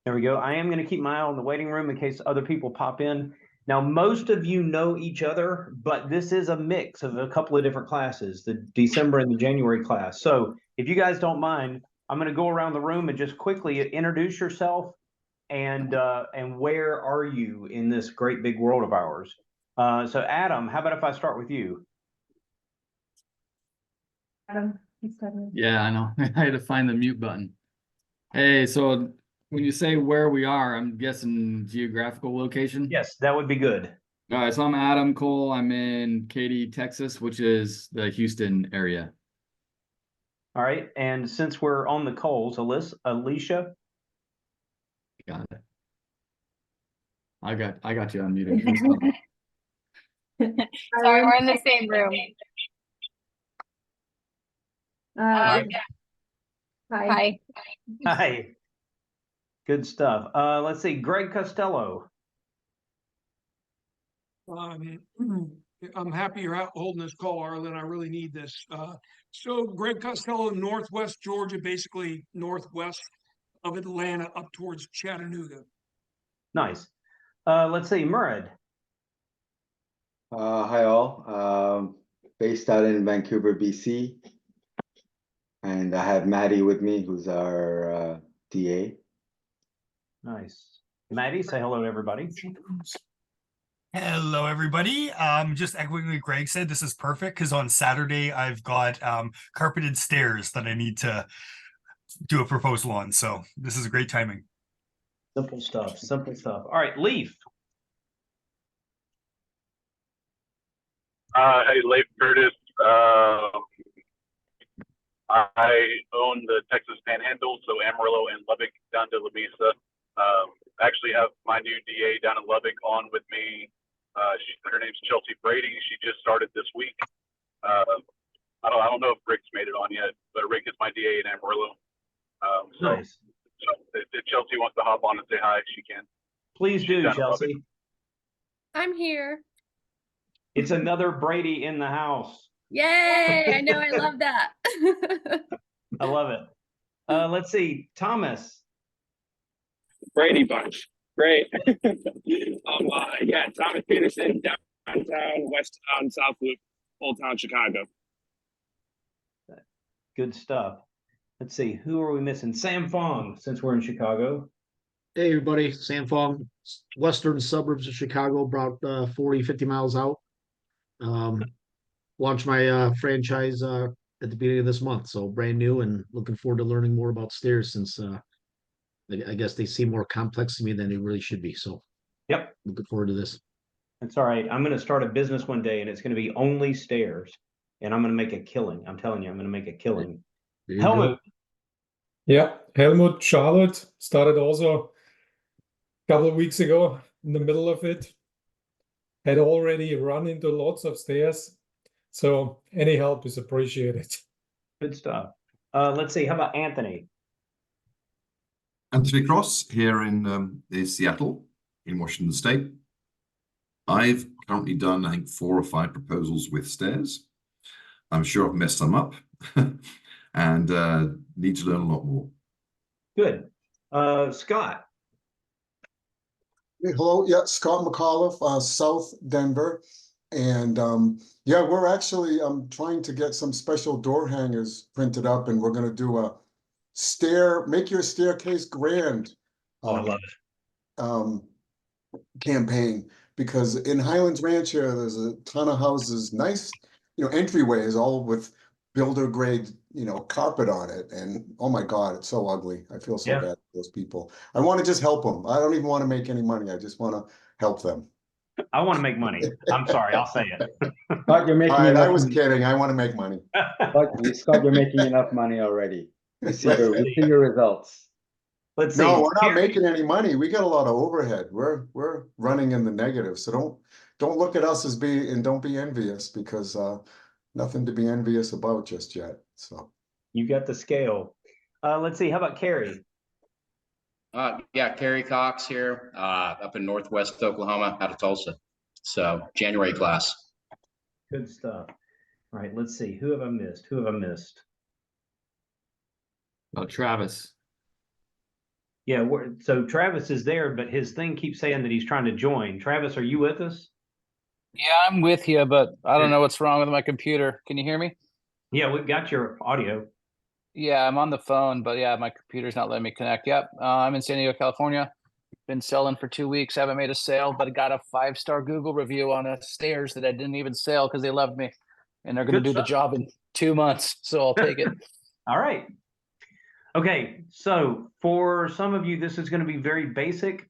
There we go. I am going to keep my eye on the waiting room in case other people pop in. Now, most of you know each other, but this is a mix of a couple of different classes, the December and the January class. So if you guys don't mind, I'm going to go around the room and just quickly introduce yourself and where are you in this great big world of ours. So Adam, how about if I start with you? Adam. Yeah, I know. I had to find the mute button. Hey, so when you say where we are, I'm guessing geographical location? Yes, that would be good. All right, so I'm Adam Cole. I'm in Katy, Texas, which is the Houston area. All right, and since we're on the Coles, Alicia? Got it. I got you unmuted. Sorry, we're in the same room. Hi. Hi. Hi. Good stuff. Let's see, Greg Costello. I'm happy you're out holding this call, Arlen. I really need this. So Greg Costello, Northwest Georgia, basically northwest of Atlanta up towards Chattanooga. Nice. Let's see, Murad. Hi all. Based out in Vancouver, BC. And I have Maddie with me, who's our DA. Nice. Maddie, say hello to everybody. Hello, everybody. Just echoing what Greg said, this is perfect because on Saturday I've got carpeted stairs that I need to do a proposal on. So this is a great timing. Simple stuff. Simple stuff. All right, Leaf. Hey, Leif Curtis. I own the Texas Panhandle, so Amarillo and Lubbock down to La Mesa. Actually have my new DA down in Lubbock on with me. Her name's Chelsea Brady. She just started this week. I don't know if Rick's made it on yet, but Rick is my DA in Amarillo. Nice. So if Chelsea wants to hop on and say hi, she can. Please do, Chelsea. I'm here. It's another Brady in the house. Yay! I know, I love that. I love it. Let's see, Thomas. Brady Bunch. Great. Yeah, Thomas Peterson, downtown, west town, South Loop, Old Town, Chicago. Good stuff. Let's see, who are we missing? Sam Fong, since we're in Chicago. Hey, everybody. Sam Fong, western suburbs of Chicago, about 40, 50 miles out. Launched my franchise at the beginning of this month, so brand new and looking forward to learning more about stairs since I guess they seem more complex to me than they really should be. So, yep, looking forward to this. That's all right. I'm going to start a business one day, and it's going to be only stairs, and I'm going to make a killing. I'm telling you, I'm going to make a killing. Helmut. Yeah, Helmut Charlotte started also a couple of weeks ago in the middle of it. Had already run into lots of stairs, so any help is appreciated. Good stuff. Let's see. How about Anthony? Anthony Cross here in Seattle, in Washington State. I've currently done, I think, 4 or 5 proposals with stairs. I'm sure I've messed some up and need to learn a lot more. Good. Scott. Hey, hello. Yeah, Scott McAuliffe, South Denver. And yeah, we're actually trying to get some special door hangers printed up, and we're going to do a make your staircase grand I love it. Campaign, because in Highlands Ranch here there's a ton of houses, nice, entryways, all with builder grade, carpet on it, and oh my God, it's so ugly. I feel so bad for those people. I want to just help them. I don't even want to make any money. I just want to help them. I want to make money. I'm sorry, I'll say it. Scott, you're making I was kidding. I want to make money. Scott, you're making enough money already. We see your results. Let's see. No, we're not making any money. We got a lot of overhead. We're running in the negative. So don't look at us as don't be envious, because nothing to be envious about just yet. So you got the scale. Let's see. How about Carrie? Yeah, Kerry Cox here, up in Northwest Oklahoma, out of Tulsa. So January class. Good stuff. All right, let's see. Who have I missed? Oh, Travis. Yeah, so Travis is there, but his thing keeps saying that he's trying to join. Travis, are you with us? Yeah, I'm with you, but I don't know what's wrong with my computer. Can you hear me? Yeah, we've got your audio. Yeah, I'm on the phone, but yeah, my computer's not letting me connect. Yep. I'm in San Diego, California. Been selling for 2 weeks. Haven't made a sale, but I got a 5-star Google review on a stairs that I didn't even sell because they loved me. And they're going to Good do the stuff. job in 2 months. So I'll take it. All right. Okay, so for some of you, this is going to be very basic.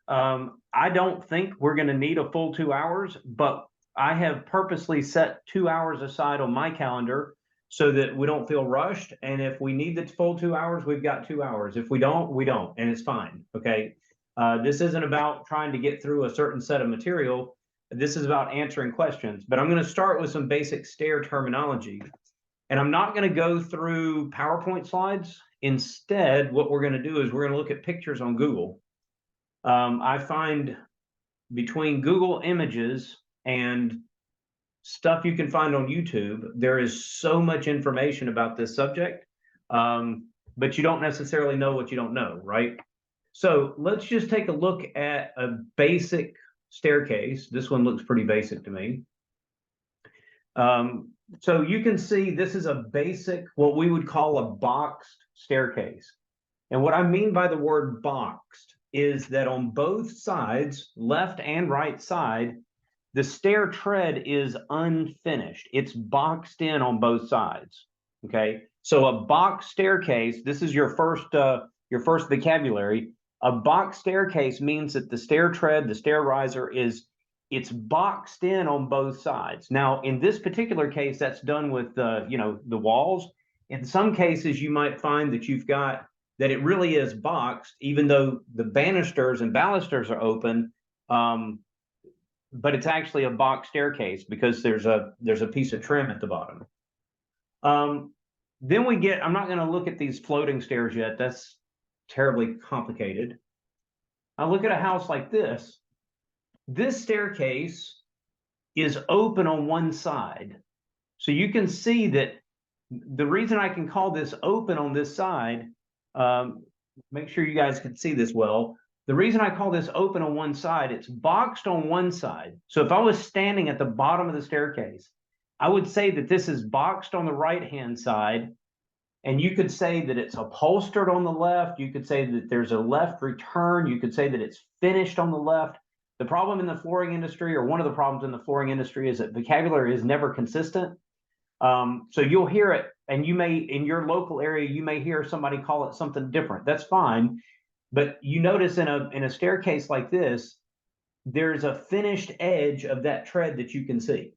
I don't think we're going to need a full 2 hours, but I have purposely set 2 hours aside on my calendar so that we don't feel rushed. And if we need the full 2 hours, we've got 2 hours. If we don't, we don't, and it's fine. Okay. This isn't about trying to get through a certain set of material. This is about answering questions, but I'm going to start with some basic stair terminology. And I'm not going to go through PowerPoint slides. Instead, what we're going to do is we're going to look at pictures on Google. I find between Google Images and stuff you can find on YouTube, there is so much information about this subject, but you don't necessarily know what you don't know, right? So let's just take a look at a basic staircase. This one looks pretty basic to me. So you can see this is a basic, what we would call a boxed staircase. And what I mean by the word boxed is that on both sides, left and right side, the stair tread is unfinished. It's boxed in on both sides. Okay. So a box staircase, this is your first vocabulary. A box staircase means that the stair tread, the stair riser it's boxed in on both sides. Now, in this particular case, that's done with the walls. In some cases, you might find that you've got that it really is boxed, even though the banisters and balusters are open. But it's actually a box staircase because there's a piece of trim at the bottom. Then I'm not going to look at these floating stairs yet. That's terribly complicated. I look at a house like this. This staircase is open on one side. So you can see that the reason I can call this open on this side, make sure you guys can see this well. The reason I call this open on one side, it's boxed on one side. So if I was standing at the bottom of the staircase, I would say that this is boxed on the right-hand side. And you could say that it's upholstered on the left. You could say that there's a left return. You could say that it's finished on the left. The problem in the flooring industry, or one of the problems in the flooring industry, is that vocabulary is never consistent. So you'll hear it, and you may, in your local area, you may hear somebody call it something different. That's fine. But you notice in a staircase like this, there's a finished edge of that tread that you can see.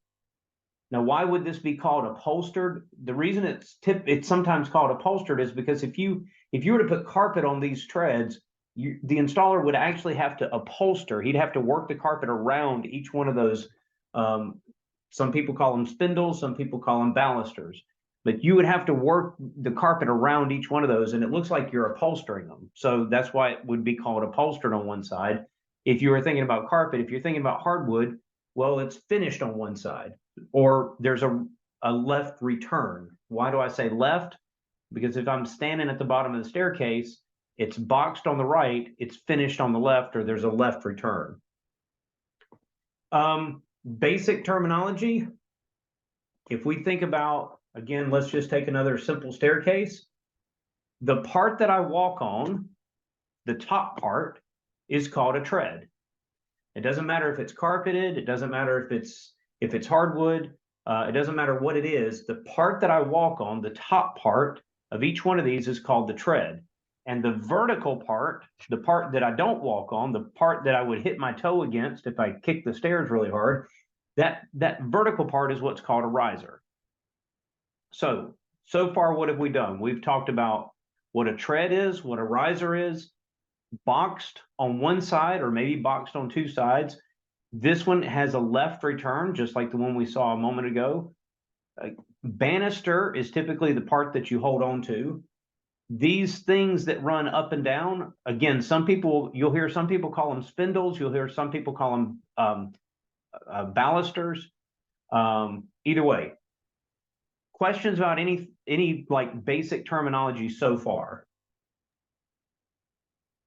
Now, why would this be called upholstered? The reason it's sometimes called upholstered is because if you were to put carpet on these treads, the installer would actually have to upholster. He'd have to work the carpet around each one of those. Some people call them spindles, some people call them balusters. But you would have to work the carpet around each one of those, and it looks like you're upholstering them. So that's why it would be called upholstered on one side. If you were thinking about carpet, if you're thinking about hardwood, well, it's finished on one side. Or there's a left return. Why do I say left? Because if I'm standing at the bottom of the staircase, it's boxed on the right, it's finished on the left, or there's a left return. Basic terminology. If we think about, again, let's just take another simple staircase. The part that I walk on, the top part, is called a tread. It doesn't matter if it's carpeted, it doesn't matter if it's hardwood, it doesn't matter what it is. The part that I walk on, the top part of each one of these, is called the tread. And the vertical part, the part that I don't walk on, the part that I would hit my toe against if I kick the stairs really hard, that vertical part is what's called a riser. So far, what have we done? We've talked about what a tread is, what a riser is, boxed on one side or maybe boxed on two sides. This one has a left return, just like the one we saw a moment ago. Banister is typically the part that you hold on to. These things that run up and down, again, you'll hear some people call them spindles. You'll hear some people call them balusters. Either way, questions about any like basic terminology so far?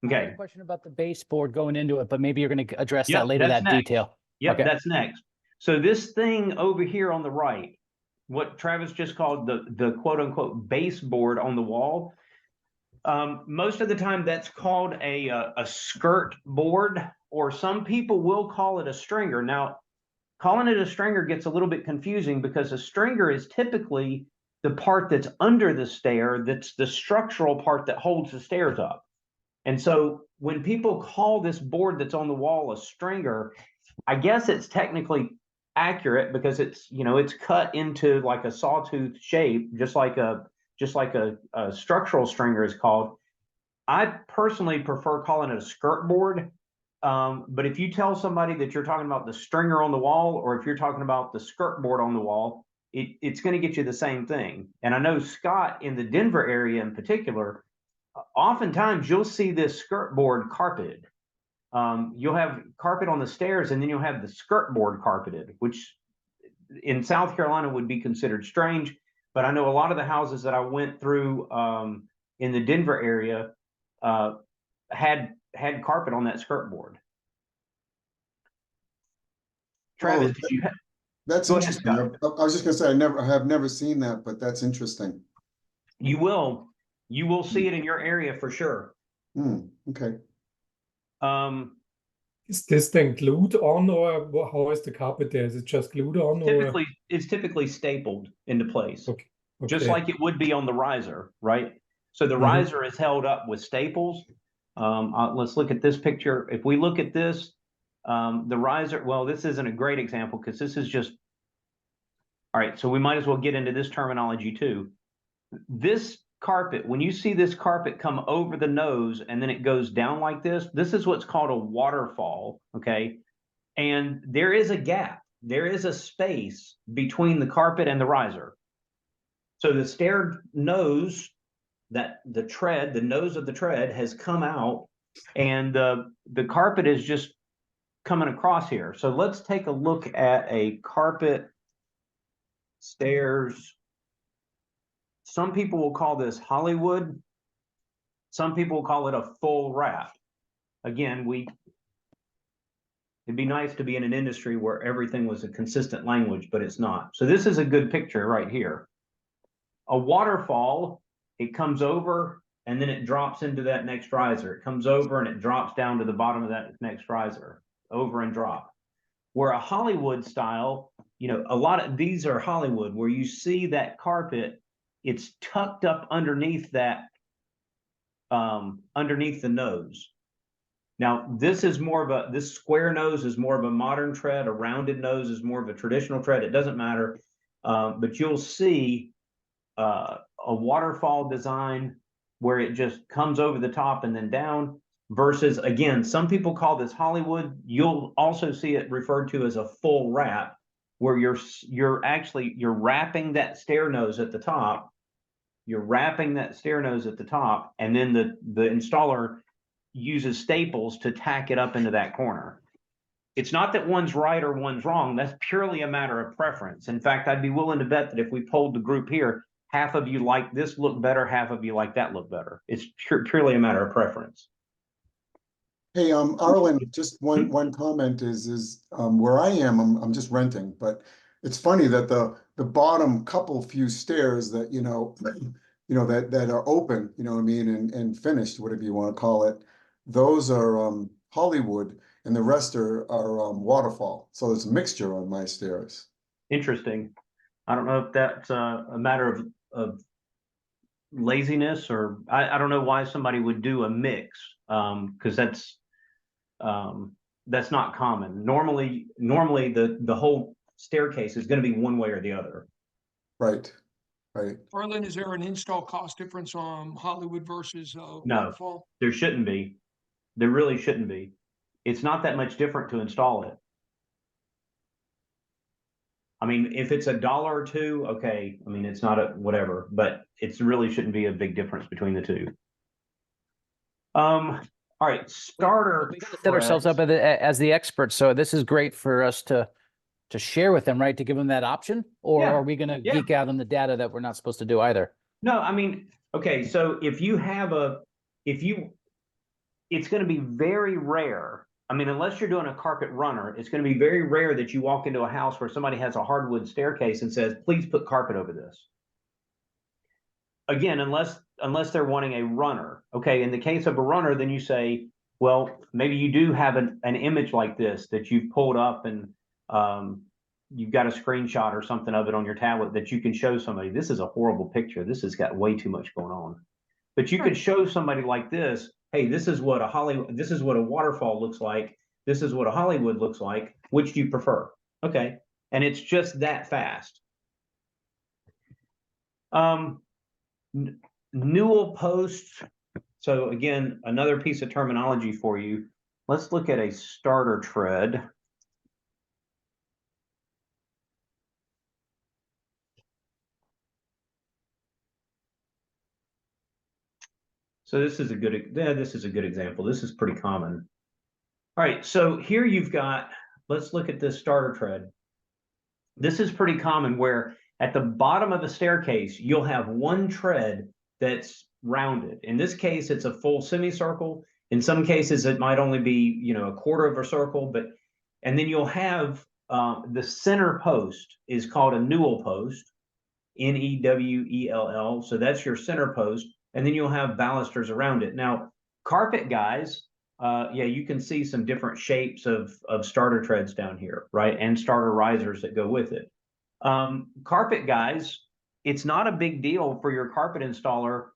I have Okay. a question about the baseboard going into it, but maybe you're going to address Yep, that later, that's that next. detail. Yep, Okay. that's next. So this thing over here on the right, what Travis just called the quote unquote baseboard on the wall, most of the time that's called a skirt board, or some people will call it a stringer. Now, calling it a stringer gets a little bit confusing because a stringer is typically the part that's under the stair, that's the structural part that holds the stairs up. And so when people call this board that's on the wall a stringer, I guess it's technically accurate because it's, you know, it's cut into like a sawtooth shape, just like a structural stringer is called. I personally prefer calling it a skirt board. But if you tell somebody that you're talking about the stringer on the wall, or if you're talking about the skirt board on the wall, it's going to get you the same thing. And I know Scott in the Denver area in particular, oftentimes you'll see this skirt board carpeted. You'll have carpet on the stairs, and then you'll have the skirt board carpeted, which in South Carolina would be considered strange. But I know a lot of the houses that I went through in the Denver area had carpet on that skirt board. Travis, did you have? That's Go ahead, interesting. Scott. I was just gonna say, I have never seen that, but that's interesting. You will see it in your area for sure. Okay. Is this then glued on, or how is the carpet there? Is it just glued on, or? It's typically stapled into place, Okay. just like it would be on the riser, right? So the Mhm. riser is held up with staples. Let's look at this picture. If we look at this, the riser, well, this isn't a great example because this is just, all right, so we might as well get into this terminology too. This carpet, when you see this carpet come over the nose and then it goes down like this is what's called a waterfall, okay? And there is a gap, there is a space between the carpet and the riser. So the stair nose, that the tread, the nose of the tread has come out, and the carpet is just coming across here. So let's take a look at a carpet stairs. Some people will call this Hollywood. Some people will call it a full wrap. Again, it'd be nice to be in an industry where everything was a consistent language, but it's not. So this is a good picture right here. A waterfall, it comes over and then it drops into that next riser. It comes over and it drops down to the bottom of that next riser, over and drop. Where a Hollywood style, you know, a lot of these are Hollywood, where you see that carpet, it's tucked up underneath that, underneath the nose. Now, this is more of this square nose is more of a modern tread. A rounded nose is more of a traditional tread. It doesn't matter. But you'll see a waterfall design where it just comes over the top and then down, versus, again, some people call this Hollywood. You'll also see it referred to as a full wrap, where you're wrapping that stair nose at the top. You're wrapping that stair nose at the top, and then the installer uses staples to tack it up into that corner. It's not that one's right or one's wrong. That's purely a matter of preference. In fact, I'd be willing to bet that if we polled the group here, half of you like this look better, half of you like that look better. It's purely a matter of preference. Hey, Arlen, just one comment is where I am, I'm just renting, but it's funny that the bottom few stairs that, you know, that are open, you know what I mean, and finished, whatever you want to call it, those are Hollywood, and the rest are waterfall. So there's a mixture on my stairs. Interesting. I don't know if that's a matter of laziness, or I don't know why somebody would do a mix, because that's not common. Normally the whole staircase is going to be one way or the other. Right. Right. Arlen, is there an install cost difference on Hollywood versus No, waterfall? there shouldn't be. There really shouldn't be. It's not that much different to install it. I mean, if it's $1 or $2, okay. I mean, it's not a whatever, but it really shouldn't be a big difference between the two. All right, starter. We got to set ourselves up as the experts, so this is great for us to to share with them, right? To give them that option, or Yeah, are we going to yeah. geek out on the data that we're not supposed to do either? No, I mean, okay, so if you have it's going to be very rare. I mean, unless you're doing a carpet runner, it's going to be very rare that you walk into a house where somebody has a hardwood staircase and says, please put carpet over this. Again, unless they're wanting a runner. Okay, in the case of a runner, then you say, well, maybe you do have an image like this that you've pulled up and you've got a screenshot or something of it on your tablet that you can show somebody. This is a horrible picture. This has got way too much going on. But you could show somebody like this, hey, this is what a waterfall looks like. This is what a Hollywood looks like. Which do you prefer? Okay. And it's just that fast. Newell posts. So again, another piece of terminology for you. Let's look at a starter tread. So this is a good example. This is pretty common. All right, so here you've got, let's look at this starter tread. This is pretty common where at the bottom of a staircase, you'll have one tread that's rounded. In this case, it's a full semicircle. In some cases, it might only be, a quarter of a circle, and then you'll have the center post is called a Newell post, Newell. So that's your center post. And then you'll have balusters around it. Now, carpet guys, you can see some different shapes of starter treads down here, right? And starter risers that go with it. Carpet guys, it's not a big deal for your carpet installer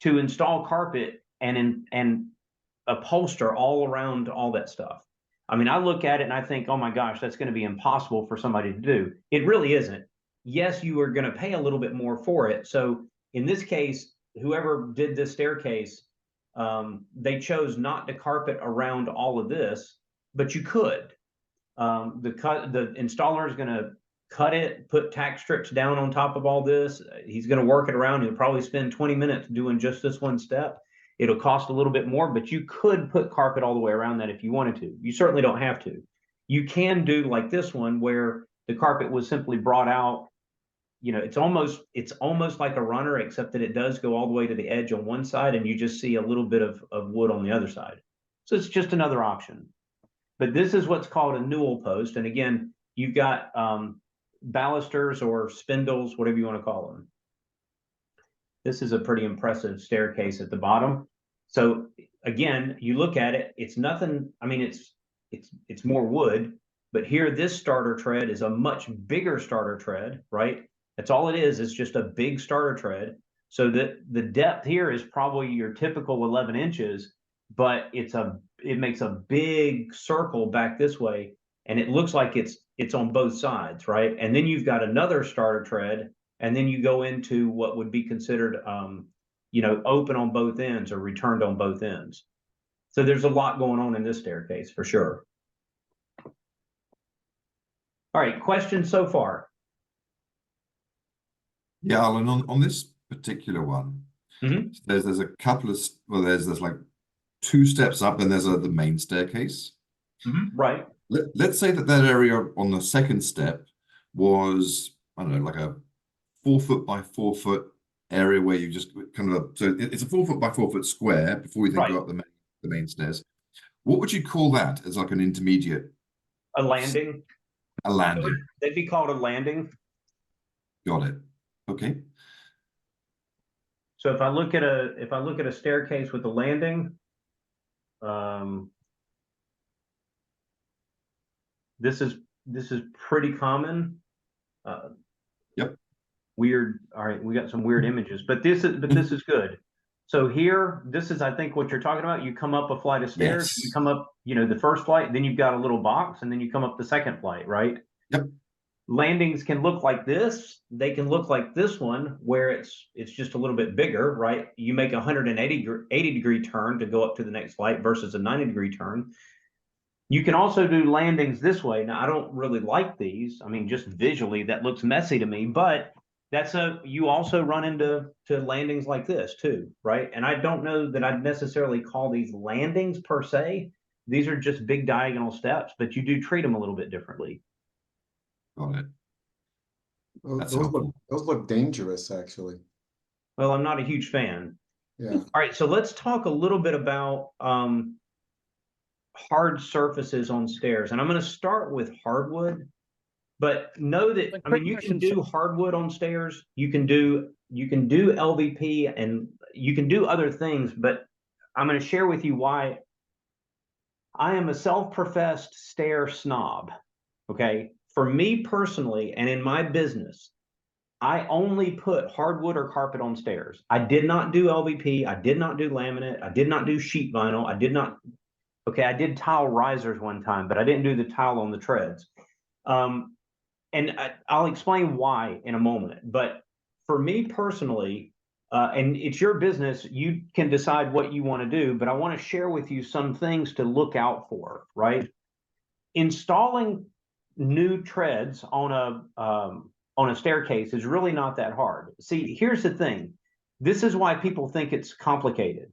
to install carpet and upholster all around all that stuff. I mean, I look at it and I think, oh my gosh, that's going to be impossible for somebody to do. It really isn't. Yes, you are going to pay a little bit more for it. So in this case, whoever did this staircase, they chose not to carpet around all of this, but you could. The installer is going to cut it, put tack strips down on top of all this. He's going to work it around. He'll probably spend 20 minutes doing just this one step. It'll cost a little bit more, but you could put carpet all the way around that if you wanted to. You certainly don't have to. You can do like this one where the carpet was simply brought out. It's almost like a runner, except that it does go all the way to the edge on one side and you just see a little bit of wood on the other side. So it's just another option. But this is what's called a Newell post. And again, you've got balusters or spindles, whatever you want to call them. This is a pretty impressive staircase at the bottom. So again, you look at it, it's nothing. I mean, it's more wood, but here this starter tread is a much bigger starter tread, right? That's all it is just a big starter tread. So that the depth here is probably your typical 11 inches, but it makes a big circle back this way. And it looks like it's on both sides, right? And then you've got another starter tread, and then you go into what would be considered, open on both ends or returned on both ends. So there's a lot going on in this staircase for sure. All right, questions so far? Yeah, Alan, on this particular one, there's a couple of, there's like 2 steps up, and there's the main staircase. Right. Let's say that area on the second step was, I don't know, like a 4 foot by 4 foot area where you just kind of, so it's a 4 foot by 4 foot square before you then go up the main stairs. What would you call that as like an intermediate? A landing. A landing. They'd be called a landing. Got it. Okay. So if I look at a staircase with a landing, this is pretty common. Yep. Weird. All right, we got some weird images, but this is good. So here, this is, I think, what you're talking about. You come up a flight of stairs, Yes. you come up, the first flight, then you've got a little box, and then you come up the second flight, right? Yep. Landings can look like this. They can look like this one, where it's just a little bit bigger, right? You make a 180-degree turn to go up to the next flight versus a 90-degree turn. You can also do landings this way. Now, I don't really like these. I mean, just visually, that looks messy to me, but you also run into landings like this too, right? And I don't know that I'd necessarily call these landings per se. These are just big diagonal steps, but you do treat them a little bit differently. Got it. That's Those look dangerous, actually. Well, I'm not a huge fan. Yeah. All right, so let's talk a little bit about hard surfaces on stairs. And I'm going to start with hardwood, but know that, I mean, you can do hardwood on stairs. You can do LVP, and you can do other things, but I'm going to share with you why I am a self-professed stair snob. Okay. For me personally, and in my business, I only put hardwood or carpet on stairs. I did not do LVP. I did not do laminate. I did not do sheet vinyl. I did tile risers one time, but I didn't do the tile on the treads. And I'll explain why in a moment. But for me personally, and it's your business, you can decide what you want to do, but I want to share with you some things to look out for, right? Installing new treads on a staircase is really not that hard. See, here's the thing. This is why people think it's complicated.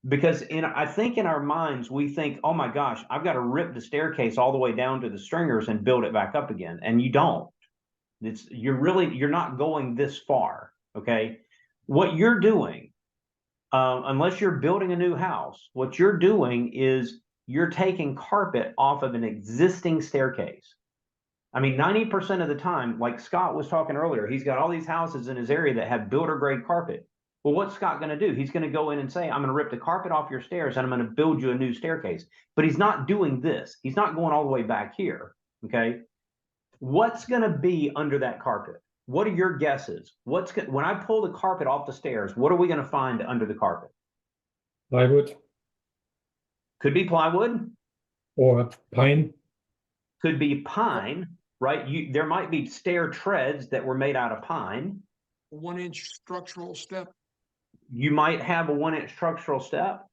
Because I think in our minds, we think, oh my gosh, I've got to rip the staircase all the way down to the stringers and build it back up again. And you don't. You're not going this far, okay? What you're doing, unless you're building a new house, what you're doing is you're taking carpet off of an existing staircase. I mean, 90% of the time, like Scott was talking earlier, he's got all these houses in his area that have builder grade carpet. Well, what's Scott going to do? He's going to go in and say, I'm going to rip the carpet off your stairs and I'm going to build you a new staircase. But he's not doing this. He's not going all the way back here. Okay. What's going to be under that carpet? What are your guesses? When I pull the carpet off the stairs, what are we going to find under the carpet? Plywood Could be plywood. or pine. Could be pine, right? There might be stair treads that were made out of pine. 1-inch structural step. You might have a 1-inch structural step.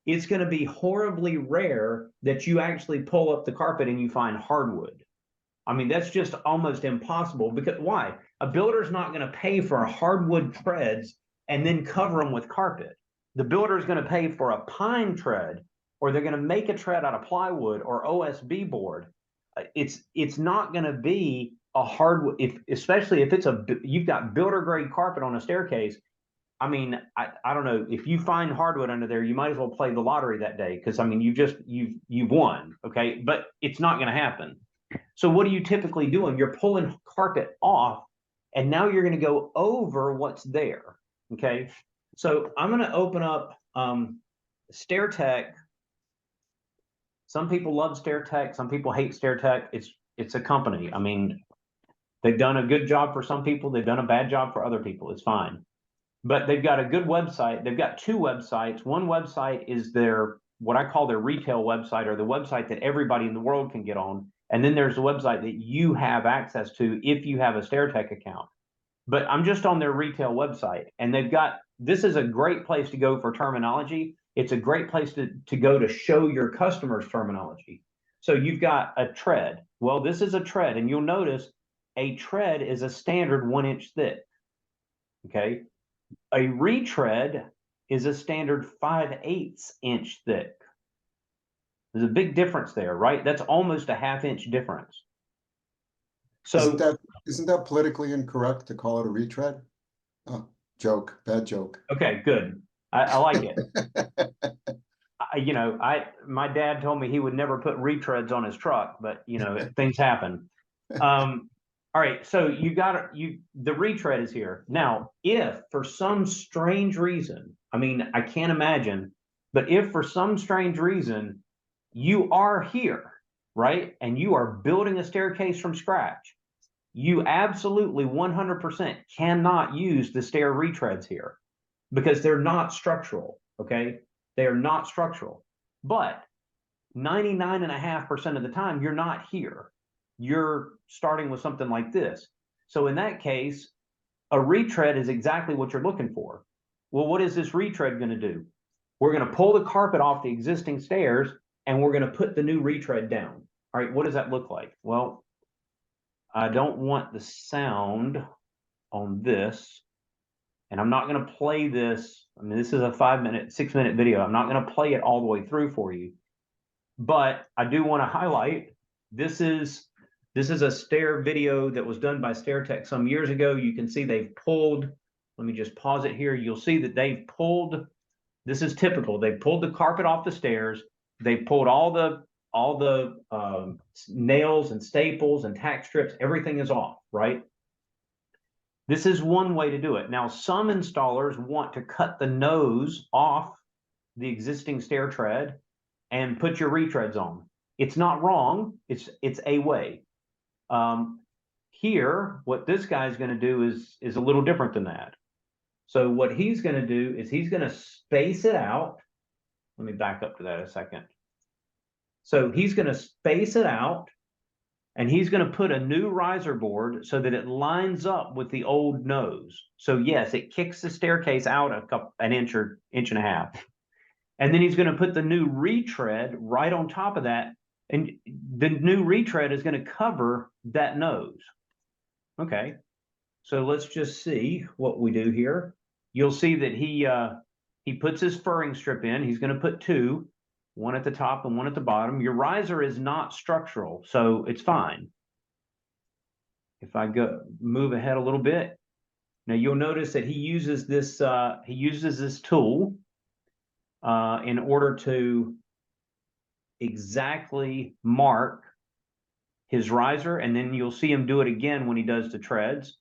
It's going to be horribly rare that you actually pull up the carpet and you find hardwood. I mean, that's just almost impossible. Because why? A builder's not going to pay for hardwood treads and then cover them with carpet. The builder is going to pay for a pine tread, or they're going to make a tread out of plywood or OSB board. It's not going to be a hardwood, especially if you've got builder grade carpet on a staircase. I mean, I don't know, if you find hardwood under there, you might as well play the lottery that day, because I mean, you've won, okay? But it's not going to happen. So what are you typically doing? You're pulling carpet off, and now you're going to go over what's there, okay? So I'm going to open up StairTech. Some people love StairTech. Some people hate StairTech. It's a company. I mean, they've done a good job for some people. They've done a bad job for other people. It's fine. But they've got a good website. They've got two websites. One website is what I call their retail website, or the website that everybody in the world can get on. And then there's the website that you have access to if you have a StairTech account. But I'm just on their retail website, and this is a great place to go for terminology. It's a great place to go to show your customers terminology. So you've got a tread. Well, this is a tread, and you'll notice a tread is a standard 1-inch thick. Okay. A retread is a standard 5/8 inch thick. There's a big difference there, right? That's almost a 1/2 inch difference. So isn't that politically incorrect to call it a retread? Oh, joke, bad joke. Okay, good. I like it. My dad told me he would never put retreads on his truck, but things happen. All right, so the retread is here. Now, if for some strange reason, I mean, I can't imagine, but if for some strange reason you are here, right, and you are building a staircase from scratch, you absolutely 100% cannot use the stair retreads here, because they're not structural, okay? They are not structural. But 99.5% of the time, you're not here. You're starting with something like this. So in that case, a retread is exactly what you're looking for. Well, what is this retread going to do? We're going to pull the carpet off the existing stairs, and we're going to put the new retread down. All right, what does that look like? Well, I don't want the sound on this, and I'm not going to play this. I mean, this is a 6-minute video. I'm not going to play it all the way through for you, but I do want to highlight, this is This is a stair video that was done by StairTech some years ago. You can see they've pulled, let me just pause it here. You'll see that they've pulled, this is typical. They pulled the carpet off the stairs. They pulled all the nails and staples and tack strips. Everything is off, right? This is one way to do it. Now, some installers want to cut the nose off the existing stair tread and put your retreads on. It's not wrong. It's a way. Here, what this guy's going to do is a little different than that. So what he's going to do is he's going to space it out. Let me back up to that a second. So he's going to space it out, and he's going to put a new riser board so that it lines up with the old nose. So yes, it kicks the staircase out an inch or inch and a half. And then he's going to put the new retread right on top of that. And the new retread is going to cover that nose. Okay. So let's just see what we do here. You'll see that he puts his furring strip in. He's going to put two, one at the top and one at the bottom. Your riser is not structural, so it's fine. If I move ahead a little bit, now you'll notice that he uses this tool in order to exactly mark his riser, and then you'll see him do it again when he does the treads.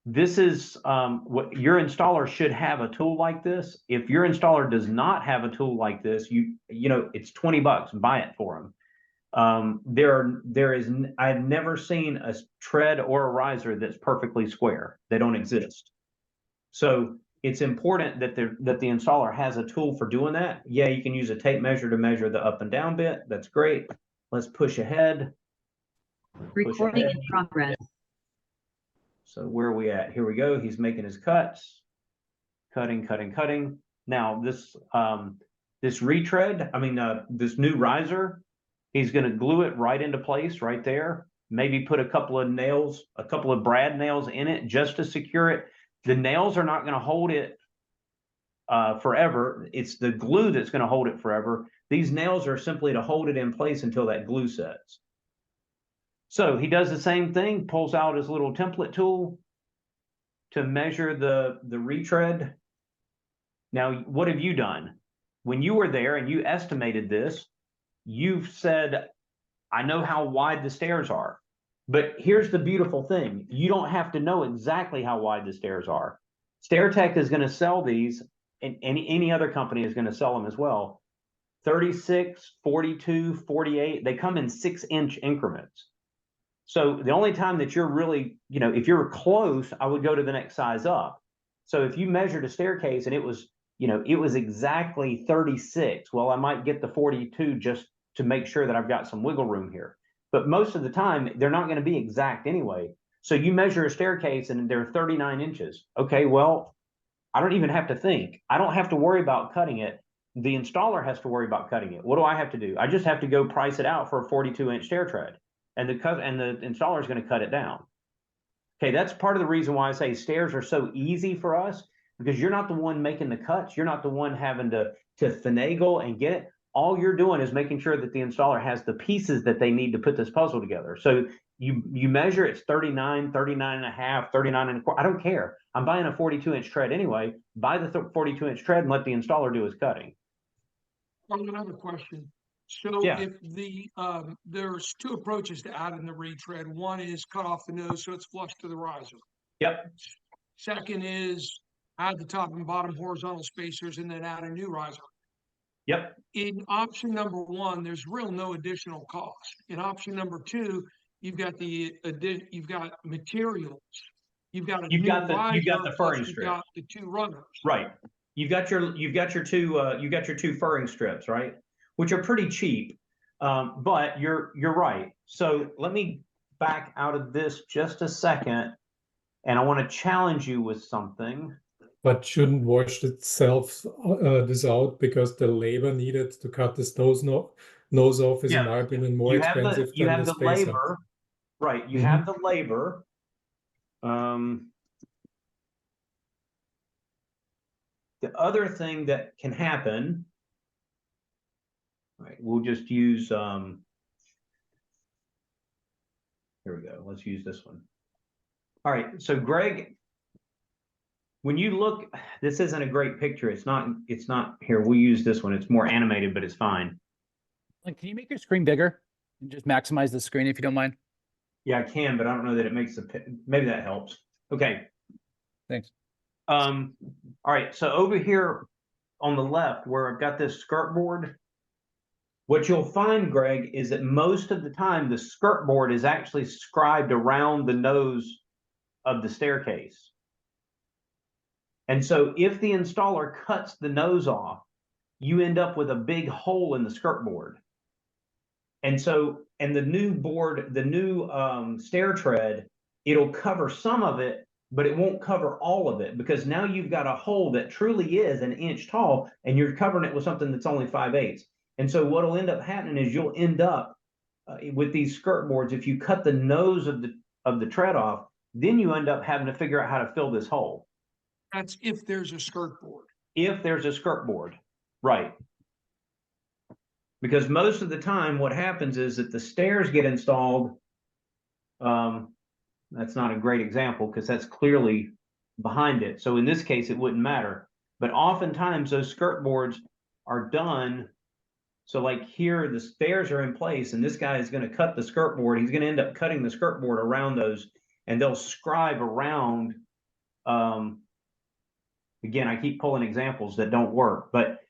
This is what your installer should have, a tool like this. If your installer does not have a tool like this, you know, it's $20, buy it for him. I've never seen a tread or a riser that's perfectly square. They don't exist. So it's important that the installer has a tool for doing that. Yeah, you can use a tape measure to measure the up and down bit. That's great. Let's push ahead. Recording in progress. So where are we at? Here we go. He's making his cuts, cutting. Now this retread, this new riser, he's going to glue it right into place right there. Maybe put a couple of nails, a couple of brad nails in it just to secure it. The nails are not going to hold it forever. It's the glue that's going to hold it forever. These nails are simply to hold it in place until that glue sets. So he does the same thing, pulls out his little template tool to measure the retread. Now, what have you done? When you were there and you estimated this, you've said, I know how wide the stairs are. But here's the beautiful thing. You don't have to know exactly how wide the stairs are. StairTech is going to sell these, and any other company is going to sell them as well. 36, 42, 48, they come in 6-inch increments. So the only time that you're really, if you're close, I would go to the next size up. So if you measured a staircase and it was exactly 36, well, I might get the 42 just to make sure that I've got some wiggle room here. But most of the time, they're not going to be exact anyway. So you measure a staircase and they're 39 inches. Okay, well, I don't even have to think. I don't have to worry about cutting it. The installer has to worry about cutting it. What do I have to do? I just have to go price it out for a 42-inch stair tread. And the installer is going to cut it down. Okay, that's part of the reason why I say stairs are so easy for us, because you're not the one making the cuts. You're not the one having to finagle and get it. All you're doing is making sure that the installer has the pieces that they need to put this puzzle together. So you measure it's 39, 39 and a half, 39 and a quarter. I don't care. I'm buying a 42-inch tread anyway. Buy the 42-inch tread and let the installer do his cutting. Another question. So Yeah. if there's two approaches to adding the retread. One is cut off the nose so it's flush to the riser. Yep. Second is add the top and bottom horizontal spacers and then add a new riser. Yep. In option number one, there's no additional cost. In option number two, you've got materials. You've got the furring strip. You've got the two runners. Right. You've got your two furring strips, right? Which are pretty cheap. But you're right. So let me back out of this just a second, and I want to challenge you with something. But shouldn't wash itself this out, because the labor needed to cut this nose off is, in my opinion, more expensive than the spacer. Labor, right? You have the labor. The other thing that can happen, right? We'll just use Here we go. Let's use this one. All right, so Greg, when you look, this isn't a great picture. It's not here. We'll use this one. It's more animated, but it's fine. Like, can you make your screen bigger and just maximize the screen if you don't mind? Yeah, I can, but I don't know that it makes maybe that helps. Okay. Thanks. All right, so over here on the left where I've got this skirt board, what you'll find, Greg, is that most of the time the skirt board is actually scribed around the nose of the staircase. And so if the installer cuts the nose off, you end up with a big hole in the skirt board. And so, and the new board, the new stair tread, it'll cover some of it, but it won't cover all of it, because now you've got a hole that truly is an inch tall and you're covering it with something that's only 5/8. And so what'll end up happening is you'll end up with these skirt boards, if you cut the nose of the tread off, then you end up having to figure out how to fill this hole. That's if there's a skirt board. If there's a skirt board, right. Because most of the time what happens is that the stairs get installed. That's not a great example because that's clearly behind it. So in this case, it wouldn't matter. But oftentimes those skirt boards are done. So like here, the stairs are in place and this guy is going to cut the skirt board. He's going to end up cutting the skirt board around those, and they'll scribe around. Again, I keep pulling examples that don't work, but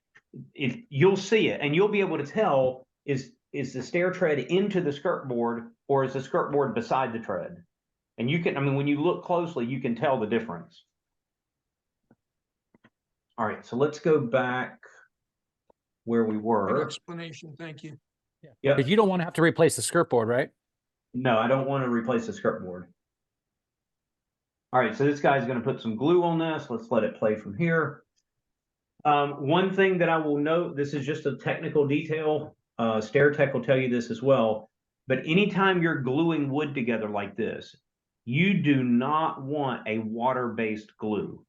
if you'll see it and you'll be able to tell, is the stair tread into the skirt board or is the skirt board beside the tread? And you can, I mean, when you look closely, you can tell the difference. All right, so let's go back where we Good were. explanation, thank you. Yeah. But you don't want to have to replace the skirt board, right? No, I don't want to replace the skirt board. All right, so this guy's going to put some glue on this. Let's let it play from here. One thing that I will note, this is just a technical detail. Stair Tech will tell you this as well. But anytime you're gluing wood together like this, you do not want a water-based glue.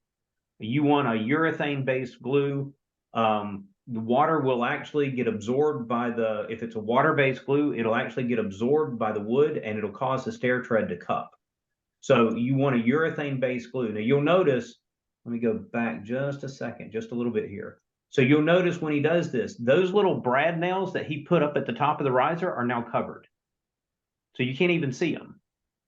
You want a urethane-based glue. The water will actually get absorbed by if it's a water-based glue, it'll actually get absorbed by the wood and it'll cause the stair tread to cup. So you want a urethane-based glue. Now you'll notice, let me go back just a second, just a little bit here. So you'll notice when he does this, those little brad nails that he put up at the top of the riser are now covered. So you can't even see them.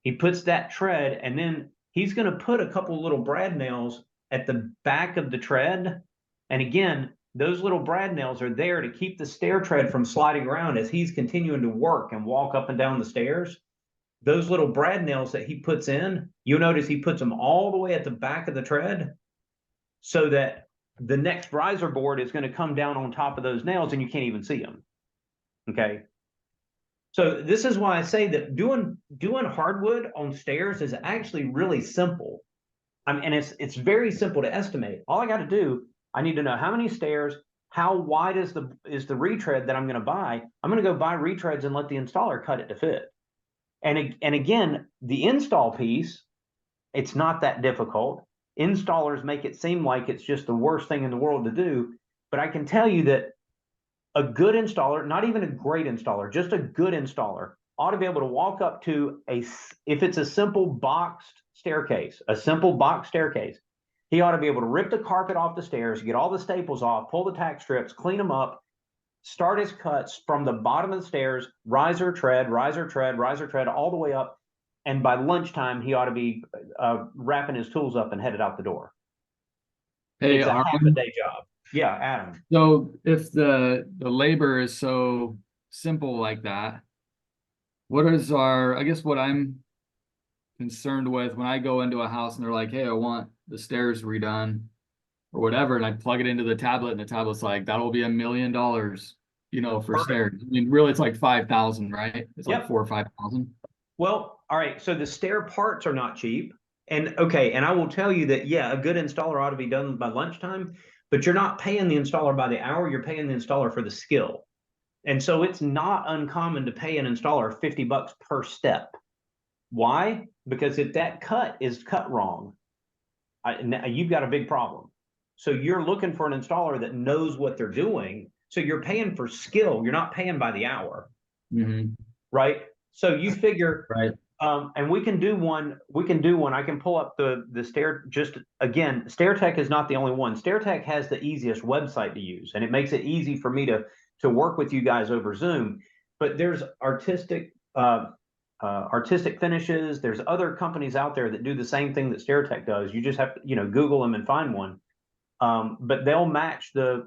He puts that tread and then he's going to put a couple little brad nails at the back of the tread. And again, those little brad nails are there to keep the stair tread from sliding around as he's continuing to work and walk up and down the stairs. Those little brad nails that he puts in, you'll notice he puts them all the way at the back of the tread so that the next riser board is going to come down on top of those nails and you can't even see them. Okay. So this is why I say that doing hardwood on stairs is actually really simple. And it's very simple to estimate. All I got to do, I need to know how many stairs, how wide is the retread that I'm going to buy. I'm going to go buy retreads and let the installer cut it to fit. And again, the install piece, it's not that difficult. Installers make it seem like it's just the worst thing in the world to do. But I can tell you that a good installer, not even a great installer, just a good installer ought to be able to walk up to if it's a simple boxed staircase, he ought to be able to rip the carpet off the stairs, get all the staples off, pull the tack strips, clean them up, start his cuts from the bottom of the stairs, riser, tread, all the way up. And by lunchtime, he ought to be wrapping his tools up and headed out the door. Hey, it's a half a day job. Yeah, Adam. So if the labor is so simple like that, what is I guess what I'm concerned with when I go into a house and they're like, hey, I want the stairs redone or whatever, and I plug it into the tablet and the tablet's like, that'll be $1 million, you know, for stairs. I mean, really it's like 5,000, right? It's like 4,000 or 5,000. Well, all right. So the stair parts are not cheap. And okay, and I will tell you that, yeah, a good installer ought to be done by lunchtime, but you're not paying the installer by the hour, you're paying the installer for the skill. And so it's not uncommon to pay an installer $50 per step. Why? Because if that cut is cut wrong, you've got a big problem. So you're looking for an installer that knows what they're doing. So you're paying for skill. You're not paying by the hour. Mm-hmm. Right? So you figure, right. And we can do one, I can pull up the Stair, just again, StairTech is not the only one. StairTech has the easiest website to use, and it makes it easy for me to work with you guys over Zoom. But there's artistic finishes. There's other companies out there that do the same thing that StairTech does. You just have to, Google them and find one. But they'll match the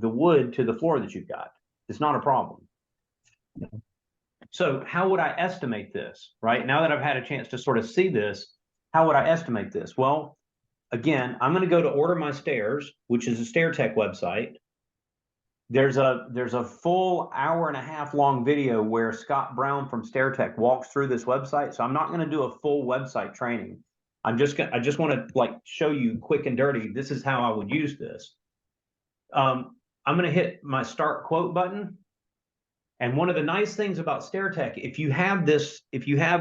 wood to the floor that you've got. It's not a problem. So how would I estimate this, right? Now that I've had a chance to sort of see this, how would I estimate this? Well, again, I'm going to go to Order My Stairs, which is a StairTech website. There's a full hour-and-a-half long video where Scott Brown from StairTech walks through this website. So I'm not going to do a full website training. I just want to like show you quick and dirty. This is how I would use this. I'm going to hit my start quote button. And one of the nice things about StairTech, if you have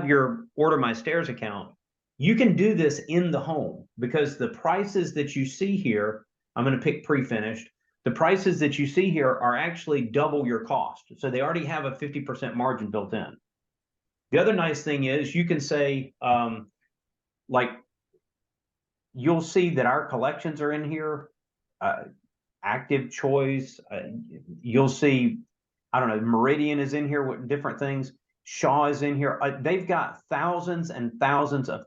your Order My Stairs account, you can do this in the home, because the prices that you see here, I'm going to pick pre-finished. The prices that you see here are actually double your cost. So they already have a 50% margin built in. The other nice thing is you can say, like, you'll see that our collections are in here, Active Choice. You'll see, I don't know, Meridian is in here with different things. Shaw is in here. They've got thousands and thousands of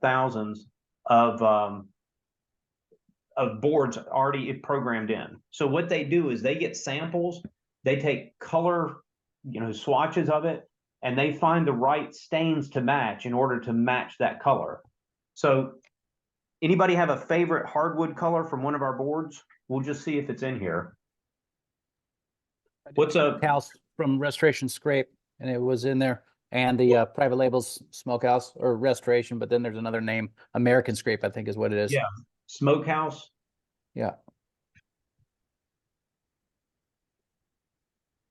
boards already programmed in. So what they do is they get samples, they take color, swatches of it, and they find the right stains to match in order to match that color. So anybody have a favorite hardwood color from one of our boards? We'll just see if it's in here. What's up? House from Restoration Scrape, and it was in there. And the private labels Smokehouse or Restoration, but then there's another name, American Scrape, I think is what it is. Yeah, Smokehouse. Yeah.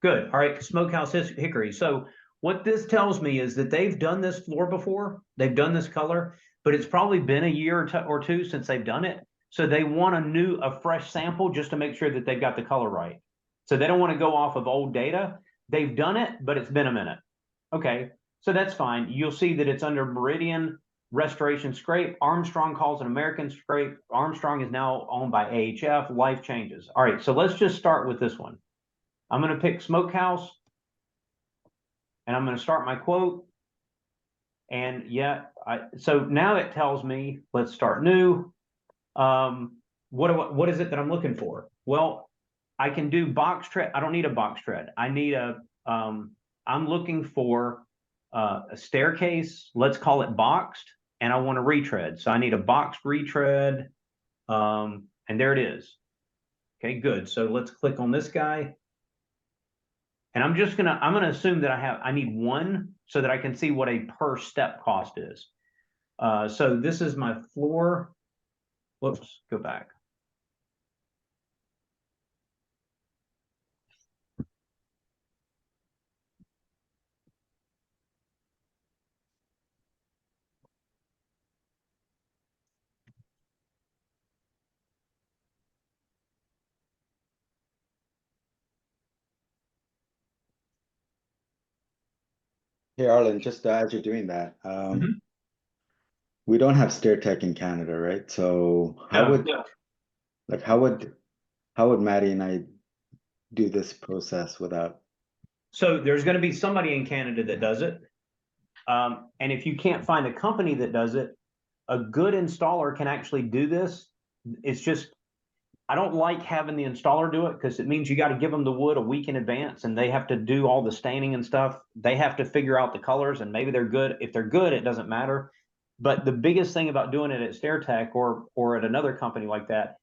Good. All right, Smokehouse Hickory. So what this tells me is that they've done this floor before. They've done this color, but it's probably been a year or two since they've done it. So they want a fresh sample just to make sure that they've got the color right. So they don't want to go off of old data. They've done it, but it's been a minute. Okay, so that's fine. You'll see that it's under Meridian, Restoration Scrape. Armstrong calls it American Scrape. Armstrong is now owned by AHF. Life changes. All right, so let's just start with this one. I'm going to pick Smokehouse, and I'm going to start my quote. And yeah, so now it tells me, let's start new. What is it that I'm looking for? Well, I can do box tread. I don't need a box tread. I need I'm looking for a staircase. Let's call it boxed, and I want to retread. So I need a boxed retread, and there it is. Okay, good. So let's click on this guy. And I'm gonna assume that I need one so that I can see what a per step cost is. So this is my floor. Whoops, go back. Hey, Arlen, just as you're doing that, we don't have StairTech in Canada, right? So how would Maddie and I do this process without? So there's going to be somebody in Canada that does it. And if you can't find a company that does it, a good installer can actually do this. It's just, I don't like having the installer do it because it means you got to give them the wood a week in advance and they have to do all the staining and stuff. They have to figure out the colors and maybe they're good. If they're good, it doesn't matter. But the biggest thing about doing it at StairTech or at another company like that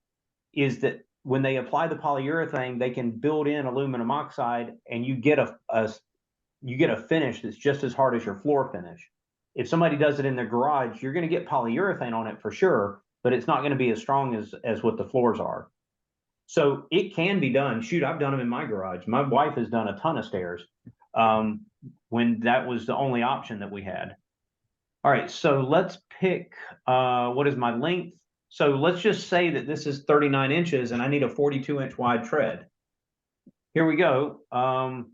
is that when they apply the polyurethane, they can build in aluminum oxide and you get a finish that's just as hard as your floor finish. If somebody does it in their garage, you're going to get polyurethane on it for sure, but it's not going to be as strong as what the floors are. So it can be done. Shoot, I've done them in my garage. My wife has done a ton of stairs when that was the only option that we had. All right, so let's pick, what is my length? So let's just say that this is 39 inches and I need a 42-inch wide tread. Here we go. All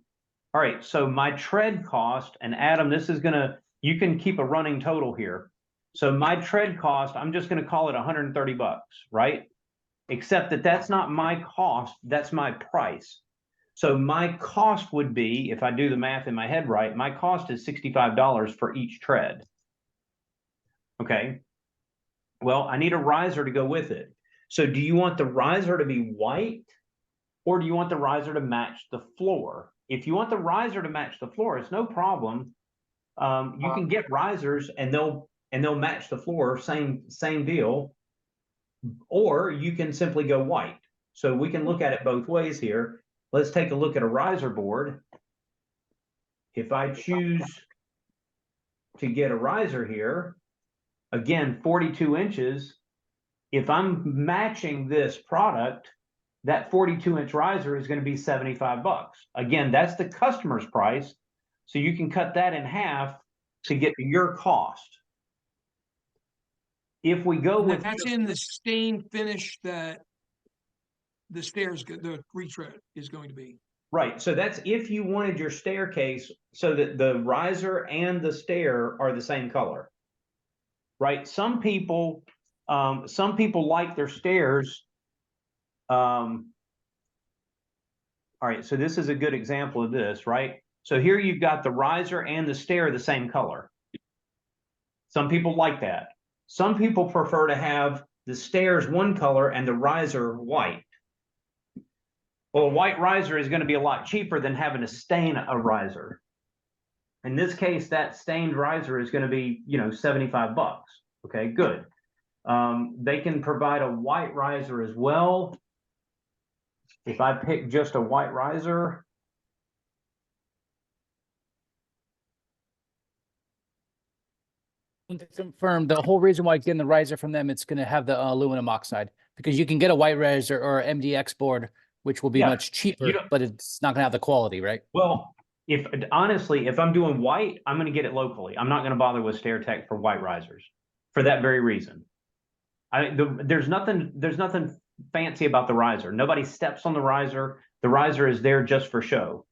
right, so my tread cost, and Adam, this is gonna, you can keep a running total here. So my tread cost, I'm just going to call it 130 bucks, right? Except that that's not my cost, that's my price. So my cost would be, if I do the math in my head right, my cost is $65 for each tread. Okay. Well, I need a riser to go with it. So do you want the riser to be white, or do you want the riser to match the floor? If you want the riser to match the floor, it's no problem. You can get risers and they'll match the floor, same deal. Or you can simply go white. So we can look at it both ways here. Let's take a look at a riser board. If I choose to get a riser here, again, 42 inches, if I'm matching this product, that 42-inch riser is going to be 75 bucks. Again, that's the customer's price. So you can cut that in half to get your cost. If we go with that's in the stain finish that the stairs, the retread is going to be. Right. So that's if you wanted your staircase so that the riser and the stair are the same color. Right. Some people like their stairs. All right. So this is a good example of this, right? So here you've got the riser and the stair the same color. Some people like that. Some people prefer to have the stairs one color and the riser white. Well, a white riser is going to be a lot cheaper than having to stain a riser. In this case, that stained riser is going to be, 75 bucks. Okay, good. They can provide a white riser as well. If I pick just a white riser, To confirm, the whole reason why getting the riser from them, it's going to have the aluminum oxide, because you can get a white riser or MDX board, which will be much cheaper, but it's not going to have the quality, right? well, honestly, if I'm doing white, I'm going to get it locally. I'm not going to bother with StairTech for white risers for that very reason. There's nothing fancy about the riser. Nobody steps on the riser. The riser is there just for show.